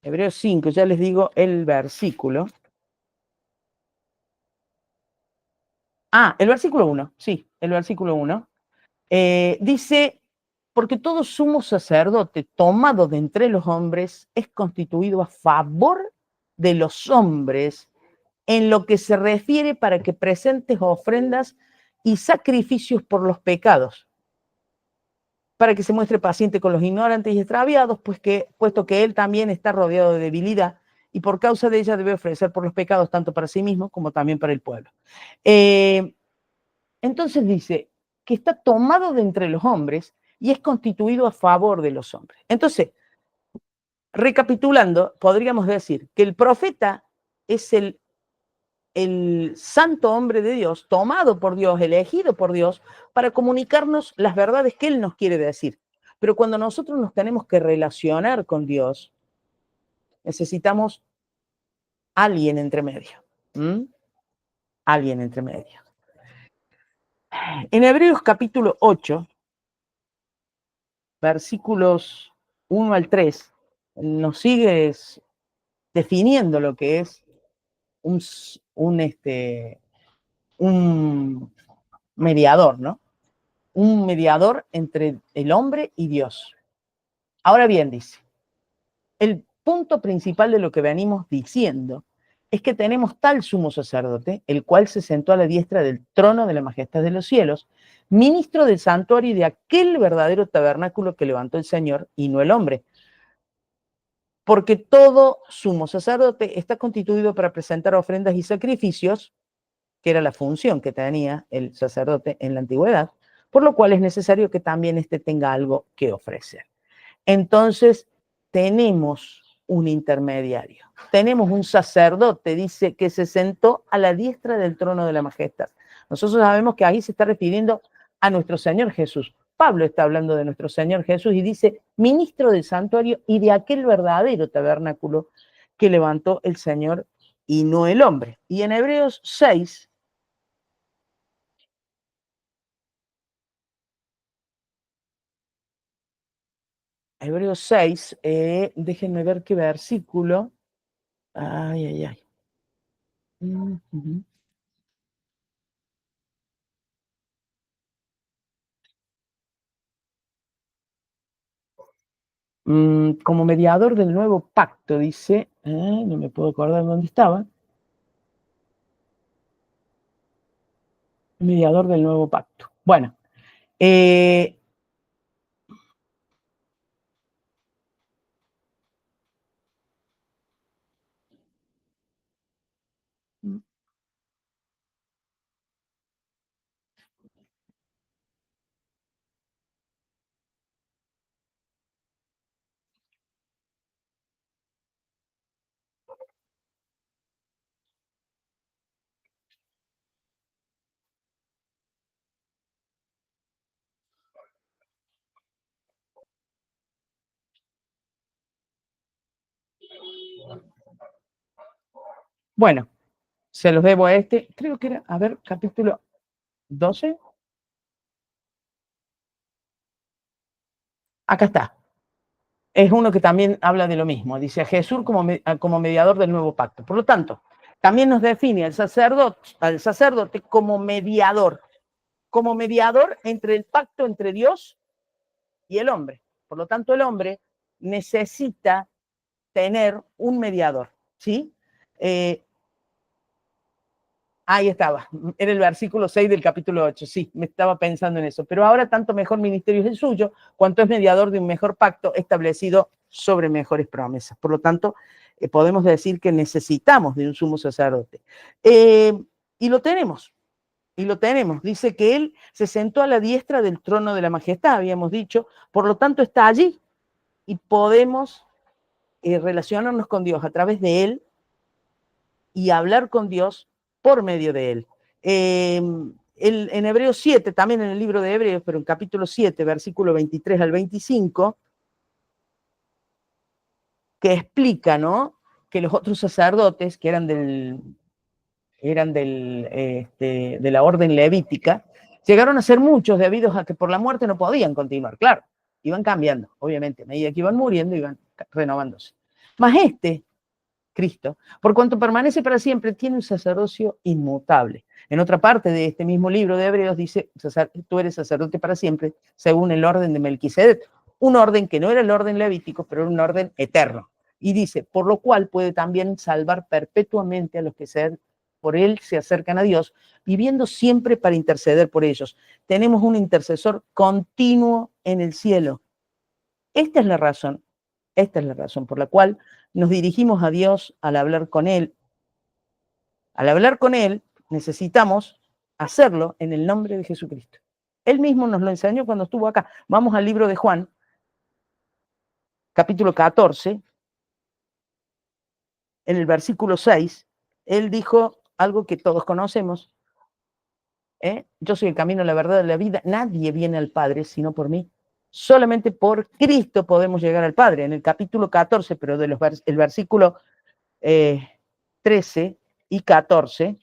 Hebreos 5, ya les digo el versículo. El versículo 1, sí, el versículo 1. Dice, porque todo sumo sacerdote tomado de entre los hombres es constituido a favor de los hombres en lo que se refiere para que presentes ofrendas y sacrificios por los pecados. para que se muestre paciente con los ignorantes y extraviados, puesto que él también está rodeado de debilidad y por causa de ella debe ofrecer por los pecados tanto para sí mismo como también para el pueblo. Entonces dice que está tomado de entre los hombres y es constituido a favor de los hombres. Entonces, recapitulando, podríamos decir que el profeta es el santo hombre de Dios, tomado por Dios, elegido por Dios, para comunicarnos las verdades que Él nos quiere decir. Pero cuando nosotros nos tenemos que relacionar con Dios, necesitamos alguien entre medio. Alguien entre medio. En Hebreos capítulo 8, versículos 1 al 3, nos sigue definiendo lo que es un mediador, ¿no? Un mediador entre el hombre y Dios. Ahora bien, dice, el punto principal de lo que venimos diciendo es que tenemos tal sumo sacerdote, el cual se sentó a la diestra del trono de la majestad de los cielos, ministro del santuario y de aquel verdadero tabernáculo que levantó el Señor y no el hombre. Porque todo sumo sacerdote está constituido para presentar ofrendas y sacrificios, que era la función que tenía el sacerdote en la antigüedad, por lo cual es necesario que también éste tenga algo que ofrecer. Entonces, tenemos un intermediario, tenemos un sacerdote, dice, que se sentó a la diestra del trono de la majestad. Nosotros sabemos que ahí se está refiriendo a nuestro Señor Jesús. Pablo está hablando de nuestro Señor Jesús y dice, ministro del santuario y de aquel verdadero tabernáculo que levantó el Señor y no el hombre. Y en Hebreos 6, déjenme ver qué versículo. Ay, ay, ay. Como mediador del nuevo pacto, dice, no me puedo acordar dónde estaba. Mediador del nuevo pacto. Bueno, bueno, se los debo a este, creo que era, a ver, capítulo 12. Acá está. Es uno que también habla de lo mismo. Dice a Jesús como mediador del nuevo pacto. Por lo tanto, también nos define al sacerdote como mediador entre el pacto entre Dios y el hombre. Por lo tanto, el hombre necesita tener un mediador, ¿sí? Ahí estaba, era el versículo 6 del capítulo 8, sí, me estaba pensando en eso. Pero ahora tanto mejor ministerio es el suyo, cuanto es mediador de un mejor pacto establecido sobre mejores promesas. Por lo tanto, podemos decir que necesitamos de un sumo sacerdote. Y lo tenemos. Dice que él se sentó a la diestra del trono de la majestad, habíamos dicho, por lo tanto está allí y podemos relacionarnos con Dios a través de él y hablar con Dios por medio de él. En Hebreos 7, también en el libro de Hebreos, pero en capítulo 7, versículo 23 al 25, que explica, ¿no?, que los otros sacerdotes que eran de la orden levítica, llegaron a ser muchos debido a que por la muerte no podían continuar. Claro, iban cambiando, obviamente, a medida que iban muriendo, iban renovándose. Mas Cristo, por cuanto permanece para siempre, tiene un sacerdocio inmutable. En otra parte de este mismo libro de Hebreos dice, tú eres sacerdote para siempre, según el orden de Melquisedec, un orden que no era el orden levítico, pero era un orden eterno. Y dice, por lo cual puede también salvar perpetuamente a los que sean por él se acercan a Dios, viviendo siempre para interceder por ellos. Tenemos un intercesor continuo en el cielo. Esta es la razón por la cual nos dirigimos a Dios al hablar con Él. Al hablar con Él, necesitamos hacerlo en el nombre de Jesucristo. Él mismo nos lo enseñó cuando estuvo acá. Vamos al libro de Juan, capítulo 14, en el versículo 6, Él dijo algo que todos conocemos. Yo soy el camino, la verdad y la vida. Nadie viene al Padre sino por mí. Solamente por Cristo podemos llegar al Padre. En el capítulo 14, pero el versículo 13 y 14,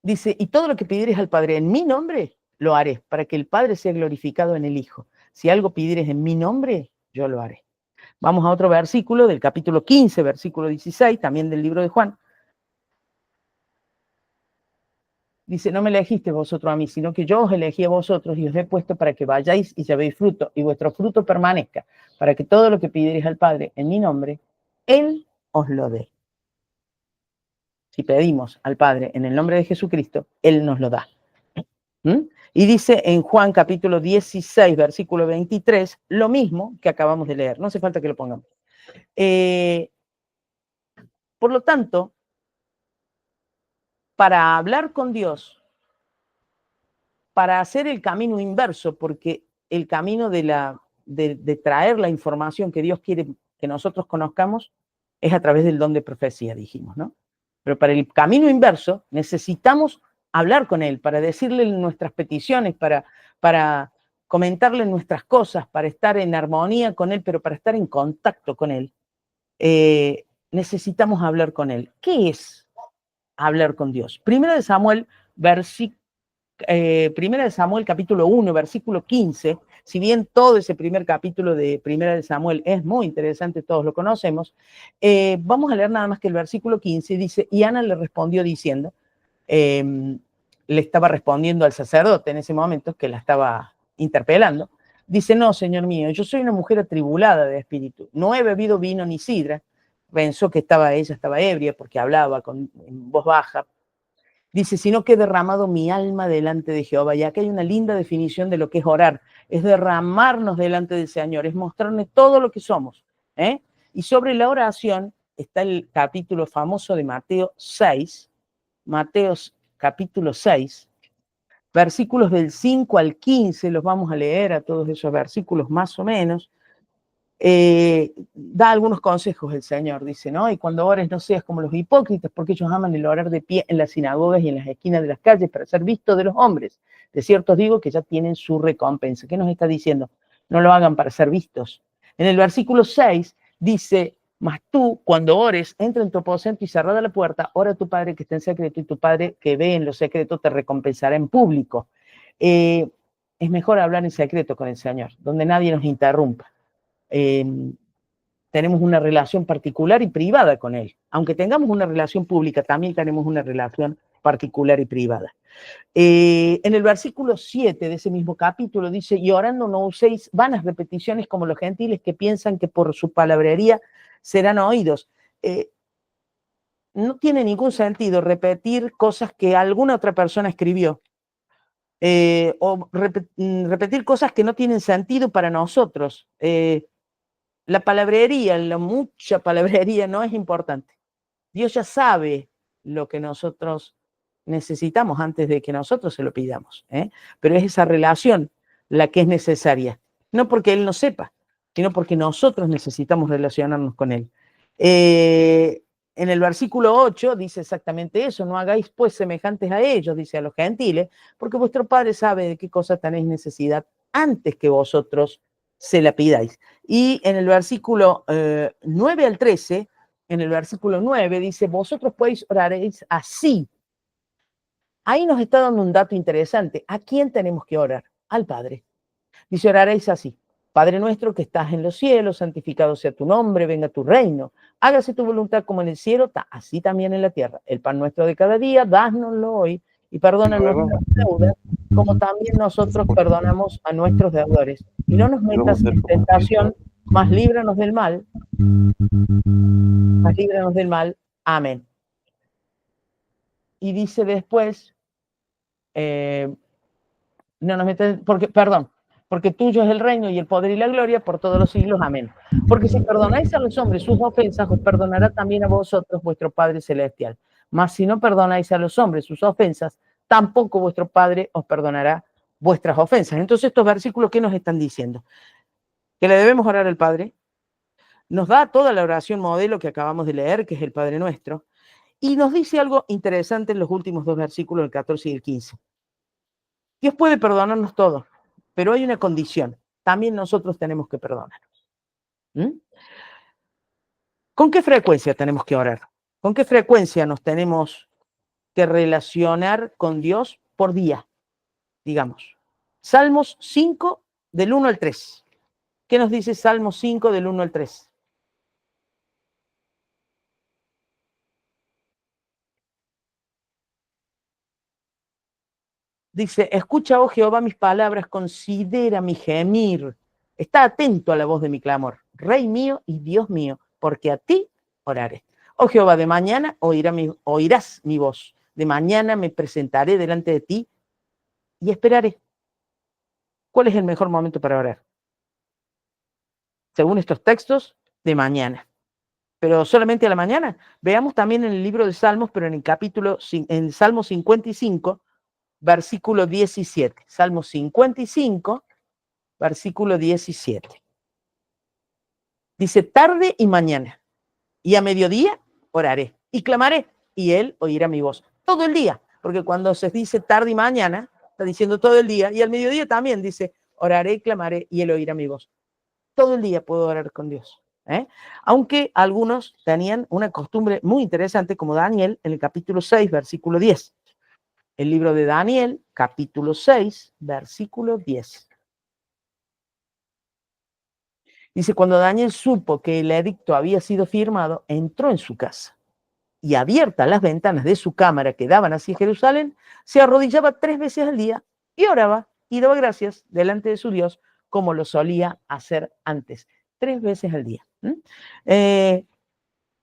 dice, y todo lo que pidieres al Padre en mi nombre, lo haré, para que el Padre sea glorificado en el Hijo. Si algo pidieres en mi nombre, yo lo haré. Vamos a otro versículo del capítulo 15, versículo 16, también del libro de Juan. Dice, no me elegiste vosotros a mí, sino que yo os elegí a vosotros y os he puesto para que vayáis y llevéis fruto, y vuestro fruto permanezca, para que todo lo que pidierais al Padre en mi nombre, Él os lo dé. Si pedimos al Padre en el nombre de Jesucristo, Él nos lo da. Y dice en Juan capítulo 16, versículo 23, lo mismo que acabamos de leer. No hace falta que lo pongamos. Por lo tanto, para hablar con Dios, para hacer el camino inverso, porque el camino de traer la información que Dios quiere que nosotros conozcamos es a través del don de profecía, dijimos, ¿no? Pero para el camino inverso necesitamos hablar con Él, para decirle nuestras peticiones, para comentarle nuestras cosas, para estar en armonía con Él, pero para estar en contacto con Él. Necesitamos hablar con Él. ¿Qué es hablar con Dios? Primera de Samuel, capítulo 1, versículo 15, si bien todo ese primer capítulo de Primera de Samuel es muy interesante, todos lo conocemos, vamos a leer nada más que el versículo 15, dice, y Ana le respondió diciendo, le estaba respondiendo al sacerdote en ese momento, que la estaba interpelando, dice, no, señor mío, yo soy una mujer atribulada de espíritu, no he bebido vino ni sidra. Pensó que ella estaba ebria porque hablaba en voz baja. Dice, sino que he derramado mi alma delante de Jehová. Y aquí hay una linda definición de lo que es orar. Es derramarnos delante del Señor, es mostrarle todo lo que somos. Y sobre la oración está el capítulo famoso de Mateo 6, Mateo capítulo 6, versículos del 5 al 15, los vamos a leer a todos esos versículos más o menos. Da algunos consejos el Señor, dice, ¿no? Y cuando ores no seas como los hipócritas, porque ellos aman el orar de pie en las sinagogas y en las esquinas de las calles para ser vistos de los hombres. De cierto os digo que ya tienen su recompensa. ¿Qué nos está diciendo? No lo hagan para ser vistos. En el versículo 6 dice, mas tú, cuando ores, entra en tu aposento y cerrada la puerta, ora a tu Padre que está en secreto, y tu Padre que ve en lo secreto te recompensará en público. Es mejor hablar en secreto con el Señor, donde nadie nos interrumpa. Tenemos una relación particular y privada con Él. Aunque tengamos una relación pública, también tenemos una relación particular y privada. En el versículo 7 de ese mismo capítulo dice, y orando no uséis vanas repeticiones como los gentiles que piensan que por su palabrería serán oídos. No tiene ningún sentido repetir cosas que alguna otra persona escribió. O repetir cosas que no tienen sentido para nosotros. La palabrería, la mucha palabrería no es importante. Dios ya sabe lo que nosotros necesitamos antes de que nosotros se lo pidamos, pero es esa relación la que es necesaria, no porque Él no sepa, sino porque nosotros necesitamos relacionarnos con Él. En el versículo 8 dice exactamente eso, no hagáis pues semejantes a ellos, dice a los gentiles, porque vuestro Padre sabe de qué cosa tenéis necesidad antes que vosotros se la pidáis. Y en el versículo 9 al 13, en el versículo 9 dice, vosotros pues oraréis así. Ahí nos está dando un dato interesante. ¿A quién tenemos que orar? Al Padre. Dice, oraréis así. Padre nuestro que estás en los cielos, santificado sea tu nombre, venga tu reino. Hágase tu voluntad como en el cielo, así también en la tierra. El pan nuestro de cada día, dánoslo hoy y perdónanos nuestras deudas, como también nosotros perdonamos a nuestros deudores. Y no nos metas en tentación, mas líbranos del mal. Mas líbranos del mal. Amén. Y dice después, no nos metes, porque tuyo es el reino y el poder y la gloria por todos los siglos. Amén. Porque si perdonáis a los hombres sus ofensas, os perdonará también a vosotros vuestro Padre Celestial. Mas si no perdonáis a los hombres sus ofensas, tampoco vuestro Padre os perdonará vuestras ofensas. Entonces, estos versículos, ¿qué nos están diciendo? Que le debemos orar al Padre. Nos da toda la oración modelo que acabamos de leer, que es el Padre Nuestro. Y nos dice algo interesante en los últimos dos versículos, el 14 y el 15. Dios puede perdonarnos todo, pero hay una condición. También nosotros tenemos que perdonar. ¿Mm? ¿Con qué frecuencia tenemos que orar? ¿Con qué frecuencia nos tenemos que relacionar con Dios por día? Digamos. Salmos 5, del 1 al 3. ¿Qué nos dice Salmos 5, del 1 al 3? Dice, escucha, oh Jehová, mis palabras, considera mi gemir. Está atento a la voz de mi clamor. Rey mío y Dios mío, porque a ti oraré. Oh Jehová, de mañana oirás mi voz. De mañana me presentaré delante de ti y esperaré. ¿Cuál es el mejor momento para orar? Según estos textos, de mañana. Pero solamente a la mañana. Veamos también en el libro de Salmos, pero en Salmo 55, versículo 17. Salmo 55, versículo 17. Dice, tarde y mañana, y a mediodía oraré, y clamaré, y él oirá mi voz. Todo el día, porque cuando se dice tarde y mañana, está diciendo todo el día, y al mediodía también dice, oraré y clamaré, y él oirá mi voz. Todo el día puedo orar con Dios. Aunque algunos tenían una costumbre muy interesante, como Daniel, en el capítulo 6, versículo 10. El libro de Daniel, capítulo 6, versículo 10. Dice, cuando Daniel supo que el edicto había sido firmado, entró en su casa y abiertas las ventanas de su cámara que daban hacia Jerusalén, se arrodillaba 3 veces al día y oraba y daba gracias delante de su Dios como lo solía hacer antes, 3 veces al día.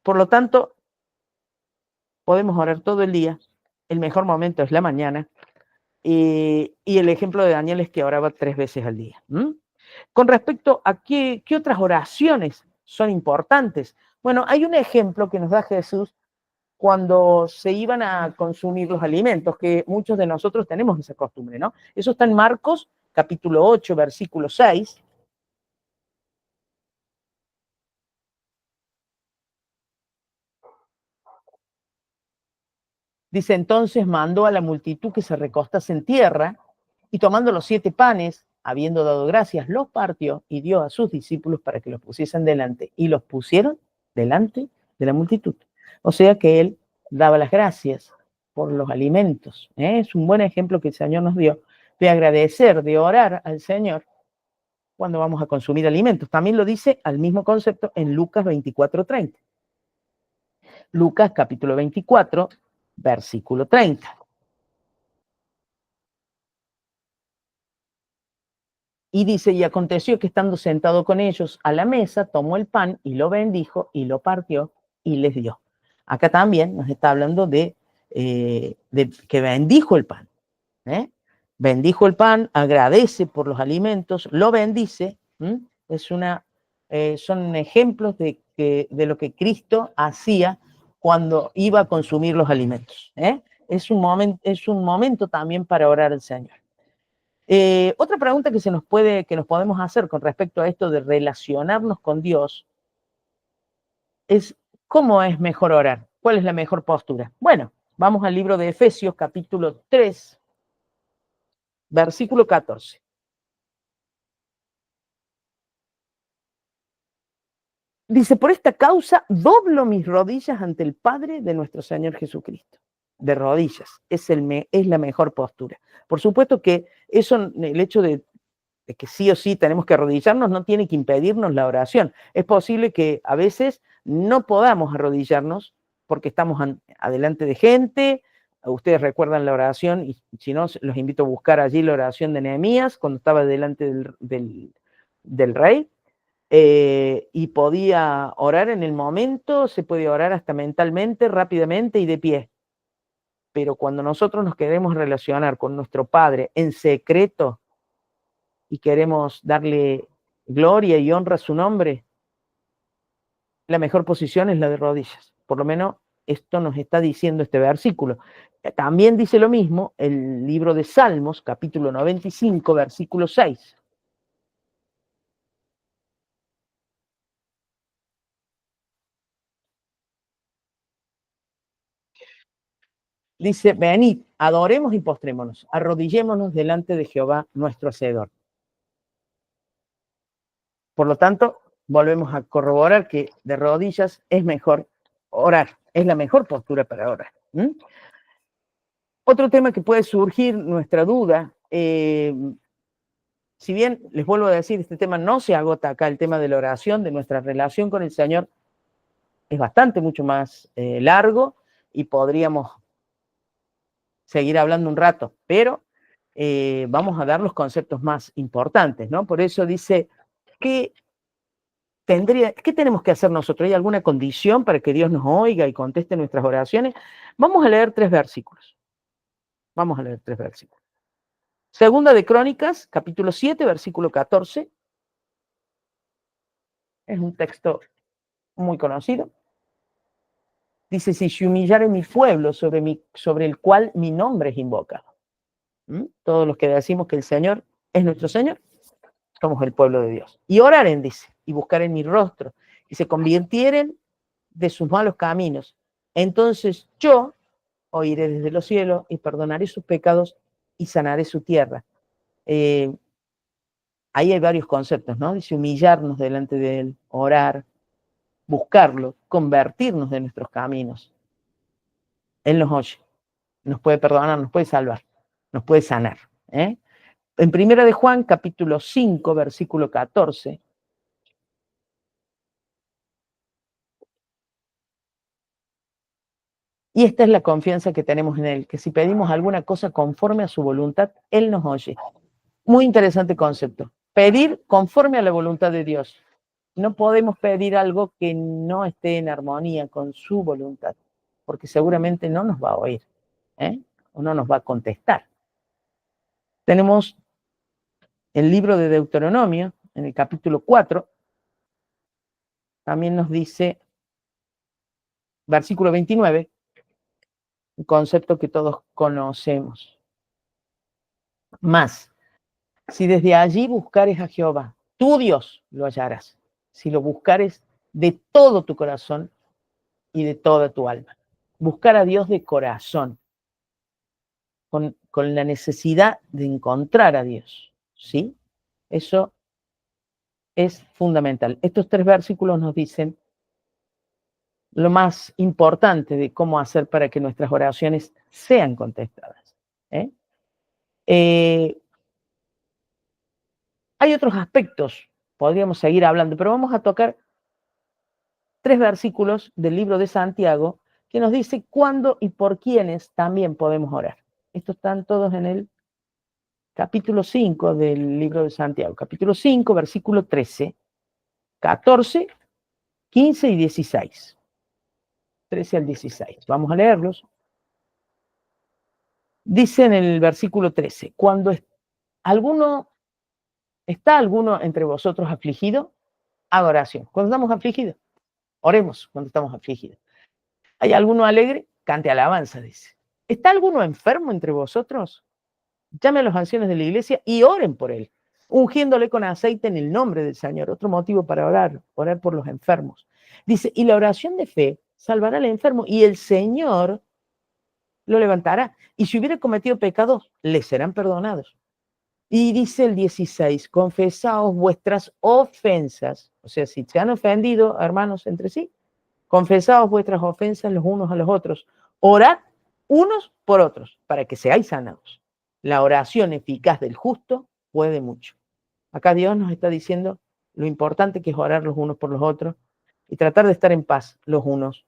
Por lo tanto, podemos orar todo el día, el mejor momento es la mañana, y el ejemplo de Daniel es que oraba 3 veces al día. Con respecto a qué otras oraciones son importantes. Bueno, hay un ejemplo que nos da Jesús cuando se iban a consumir los alimentos, que muchos de nosotros tenemos esa costumbre, ¿no? Eso está en Marcos, capítulo 8, versículo 6. Dice, entonces mandó a la multitud que se recostase en tierra, y tomando los 7 panes, habiendo dado gracias, los partió y dio a sus discípulos para que los pusiesen delante. Y los pusieron delante de la multitud. O sea que él daba las gracias por los alimentos. Es un buen ejemplo que el Señor nos dio de agradecer, de orar al Señor cuando vamos a consumir alimentos. También lo dice al mismo concepto en Lucas 24:30. Lucas capítulo 24, versículo 30. Y dice, y aconteció que estando sentado con ellos a la mesa, tomó el pan y lo bendijo y lo partió y les dio. Acá también nos está hablando de que bendijo el pan. Bendijo el pan, agradece por los alimentos, lo bendice. Son ejemplos de lo que Cristo hacía cuando iba a consumir los alimentos. Es un momento también para orar al Señor. Otra pregunta que nos podemos hacer con respecto a esto de relacionarnos con Dios es, ¿cómo es mejor orar? ¿Cuál es la mejor postura? Bueno, vamos al libro de Efesios, capítulo 3, versículo 14. Dice, por esta causa doblo mis rodillas ante el Padre de nuestro Señor Jesucristo. De rodillas, es la mejor postura. Por supuesto que el hecho de que sí o sí tenemos que arrodillarnos no tiene que impedirnos la oración. Es posible que a veces no podamos arrodillarnos porque estamos adelante de gente. Ustedes recuerdan la oración, y si no, los invito a buscar allí la oración de Nehemías cuando estaba delante del rey. y podía orar en el momento, se puede orar hasta mentalmente, rápidamente y de pie. Pero cuando nosotros nos queremos relacionar con nuestro Padre en secreto y queremos darle gloria y honra a su nombre, la mejor posición es la de rodillas. Por lo menos esto nos está diciendo este versículo. También dice lo mismo el libro de Salmos, capítulo 95, versículo 6. Dice, venid, adoremos y postrémonos, arrodillémonos delante de Jehová nuestro Hacedor. Por lo tanto, volvemos a corroborar que de rodillas es mejor orar, es la mejor postura para orar. Otro tema que puede surgir, nuestra duda, si bien les vuelvo a decir, este tema no se agota acá, el tema de la oración, de nuestra relación con el Señor, es bastante, mucho más largo y podríamos seguir hablando un rato, pero vamos a dar los conceptos más importantes, ¿no? Por eso dice, ¿qué tenemos que hacer nosotros? ¿Hay alguna condición para que Dios nos oiga y conteste nuestras oraciones? Vamos a leer tres versículos. Vamos a leer tres versículos. Segunda de Crónicas, capítulo 7, versículo 14. Es un texto muy conocido. Dice, si se humillare mi pueblo sobre el cual mi nombre es invocado. Todos los que decimos que el Señor es nuestro Señor, somos el pueblo de Dios. Y oraren, dice, y buscaren mi rostro, y se convirtieren de sus malos caminos. Entonces yo oiré desde los cielos y perdonaré sus pecados y sanaré su tierra. Ahí hay varios conceptos, ¿no? Dice humillarnos delante de Él, orar, buscarlo, convertirnos de nuestros caminos. Él nos oye, nos puede perdonar, nos puede salvar, nos puede sanar. En Primera de Juan, capítulo 5, versículo 14, y esta es la confianza que tenemos en Él, que si pedimos alguna cosa conforme a su voluntad, Él nos oye. Muy interesante concepto. Pedir conforme a la voluntad de Dios. No podemos pedir algo que no esté en armonía con su voluntad, porque seguramente no nos va a oír, o no nos va a contestar. Tenemos el libro de Deuteronomio, en el capítulo 4, también nos dice, versículo 29, un concepto que todos conocemos. Más, si desde allí buscares a Jehová, tu Dios, lo hallarás. Si lo buscares de todo tu corazón y de toda tu alma. Buscar a Dios de corazón, con la necesidad de encontrar a Dios, ¿sí? Eso es fundamental. Estos tres versículos nos dicen lo más importante de cómo hacer para que nuestras oraciones sean contestadas. Hay otros aspectos, podríamos seguir hablando, pero vamos a tocar tres versículos del libro de Santiago que nos dice cuándo y por quiénes también podemos orar. Estos están todos en el capítulo 5 del libro de Santiago. Capítulo 5, versículo 13, 14, 15 y 16. 13 al 16. Vamos a leerlos. Dice en el versículo 13, cuando está alguno entre vosotros afligido, haga oración. Cuando estamos afligidos, oremos cuando estamos afligidos. ¿Hay alguno alegre? Cante alabanza, dice. ¿Está alguno enfermo entre vosotros? Llame a los ancianos de la iglesia y oren por él, ungiéndole con aceite en el nombre del Señor. Otro motivo para orar por los enfermos. Dice, y la oración de fe salvará al enfermo y el Señor lo levantará. Y si hubiera cometido pecados, le serán perdonados. Y dice el 16, confesaos vuestras ofensas. O sea, si se han ofendido, hermanos, entre sí, confesaos vuestras ofensas los unos a los otros. Orad unos por otros para que seáis sanados. La oración eficaz del justo puede mucho. Acá Dios nos está diciendo lo importante que es orar los unos por los otros y tratar de estar en paz los unos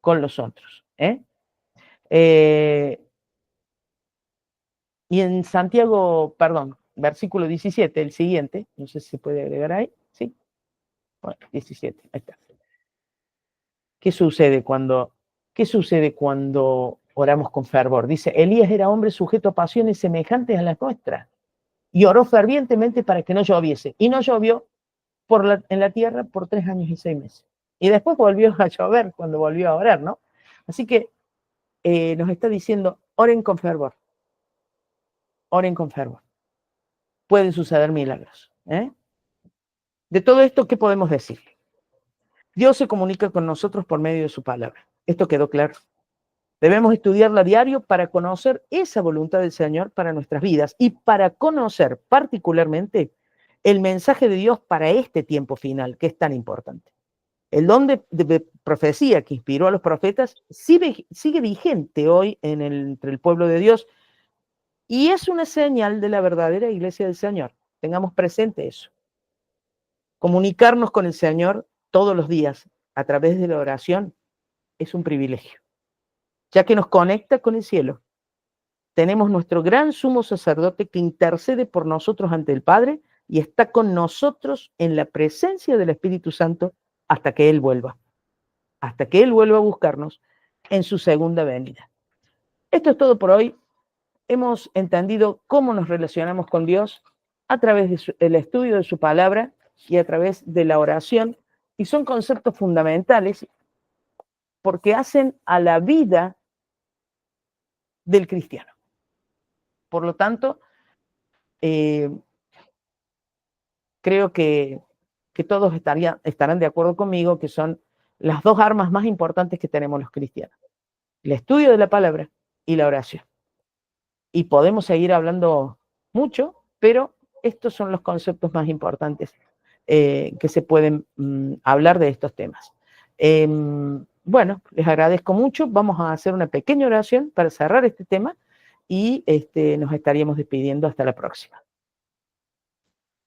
con los otros. Y en Santiago, perdón, versículo 17, el siguiente, no sé si se puede agregar ahí, ¿sí? Bueno, 17, ahí está. ¿Qué sucede cuando oramos con fervor? Dice, Elías era hombre sujeto a pasiones semejantes a las nuestras y oró fervientemente para que no lloviese. Y no llovió en la tierra por 3 años y 6 meses. Y después volvió a llover cuando volvió a orar, ¿no? Así que nos está diciendo, oren con fervor. Oren con fervor. Pueden suceder milagros. De todo esto, ¿qué podemos decir? Dios se comunica con nosotros por medio de su palabra. Esto quedó claro. Debemos estudiarla a diario para conocer esa voluntad del Señor para nuestras vidas y para conocer particularmente el mensaje de Dios para este tiempo final, que es tan importante. El don de profecía que inspiró a los profetas sigue vigente hoy entre el pueblo de Dios y es una señal de la verdadera iglesia del Señor. Tengamos presente eso. Comunicarnos con el Señor todos los días a través de la oración es un privilegio, ya que nos conecta con el cielo. Tenemos nuestro gran sumo sacerdote que intercede por nosotros ante el Padre y está con nosotros en la presencia del Espíritu Santo hasta que Él vuelva a buscarnos en su segunda venida. Esto es todo por hoy. Hemos entendido cómo nos relacionamos con Dios a través del estudio de su palabra y a través de la oración, y son conceptos fundamentales porque hacen a la vida del cristiano. Por lo tanto, creo que todos estarán de acuerdo conmigo que son las dos armas más importantes que tenemos los cristianos: el estudio de la palabra y la oración. Y podemos seguir hablando mucho, pero estos son los conceptos más importantes que se pueden hablar de estos temas. Bueno, les agradezco mucho. Vamos a hacer una pequeña oración para cerrar este tema y nos estaríamos despidiendo hasta la próxima.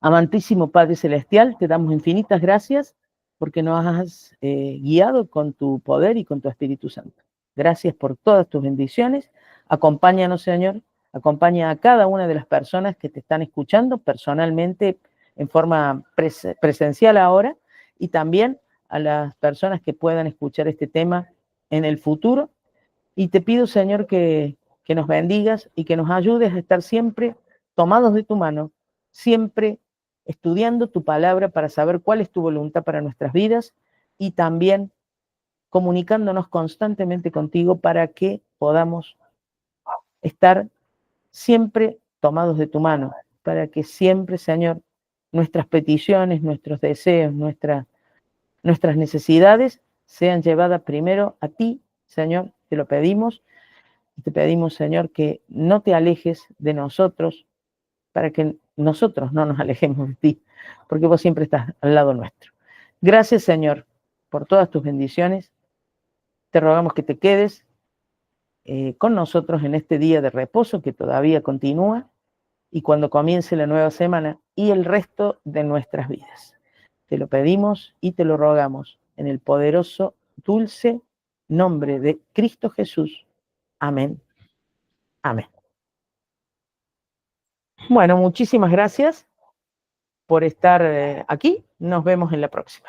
Amantísimo Padre Celestial, te damos infinitas gracias porque nos has guiado con tu poder y con tu Espíritu Santo. Gracias por todas tus bendiciones. Acompáñanos, Señor. Acompaña a cada una de las personas que te están escuchando personalmente en forma presencial ahora, y también a las personas que puedan escuchar este tema en el futuro. Y te pido, Señor, que nos bendigas y que nos ayudes a estar siempre tomados de tu mano, siempre estudiando tu palabra para saber cuál es tu voluntad para nuestras vidas, y también comunicándonos constantemente contigo para que podamos estar siempre tomados de tu mano, para que siempre, Señor, nuestras peticiones, nuestros deseos, nuestras necesidades sean llevadas primero a ti, Señor. Te lo pedimos. Y te pedimos, Señor, que no te alejes de nosotros, para que nosotros no nos alejemos de ti, porque vos siempre estás al lado nuestro. Gracias, Señor, por todas tus bendiciones. Te rogamos que te quedes con nosotros en este día de reposo que todavía continúa, y cuando comience la nueva semana y el resto de nuestras vidas. Te lo pedimos y te lo rogamos en el poderoso, dulce nombre de Cristo Jesús. Amén. Amén. Bueno, muchísimas gracias por estar aquí. Nos vemos en la próxima.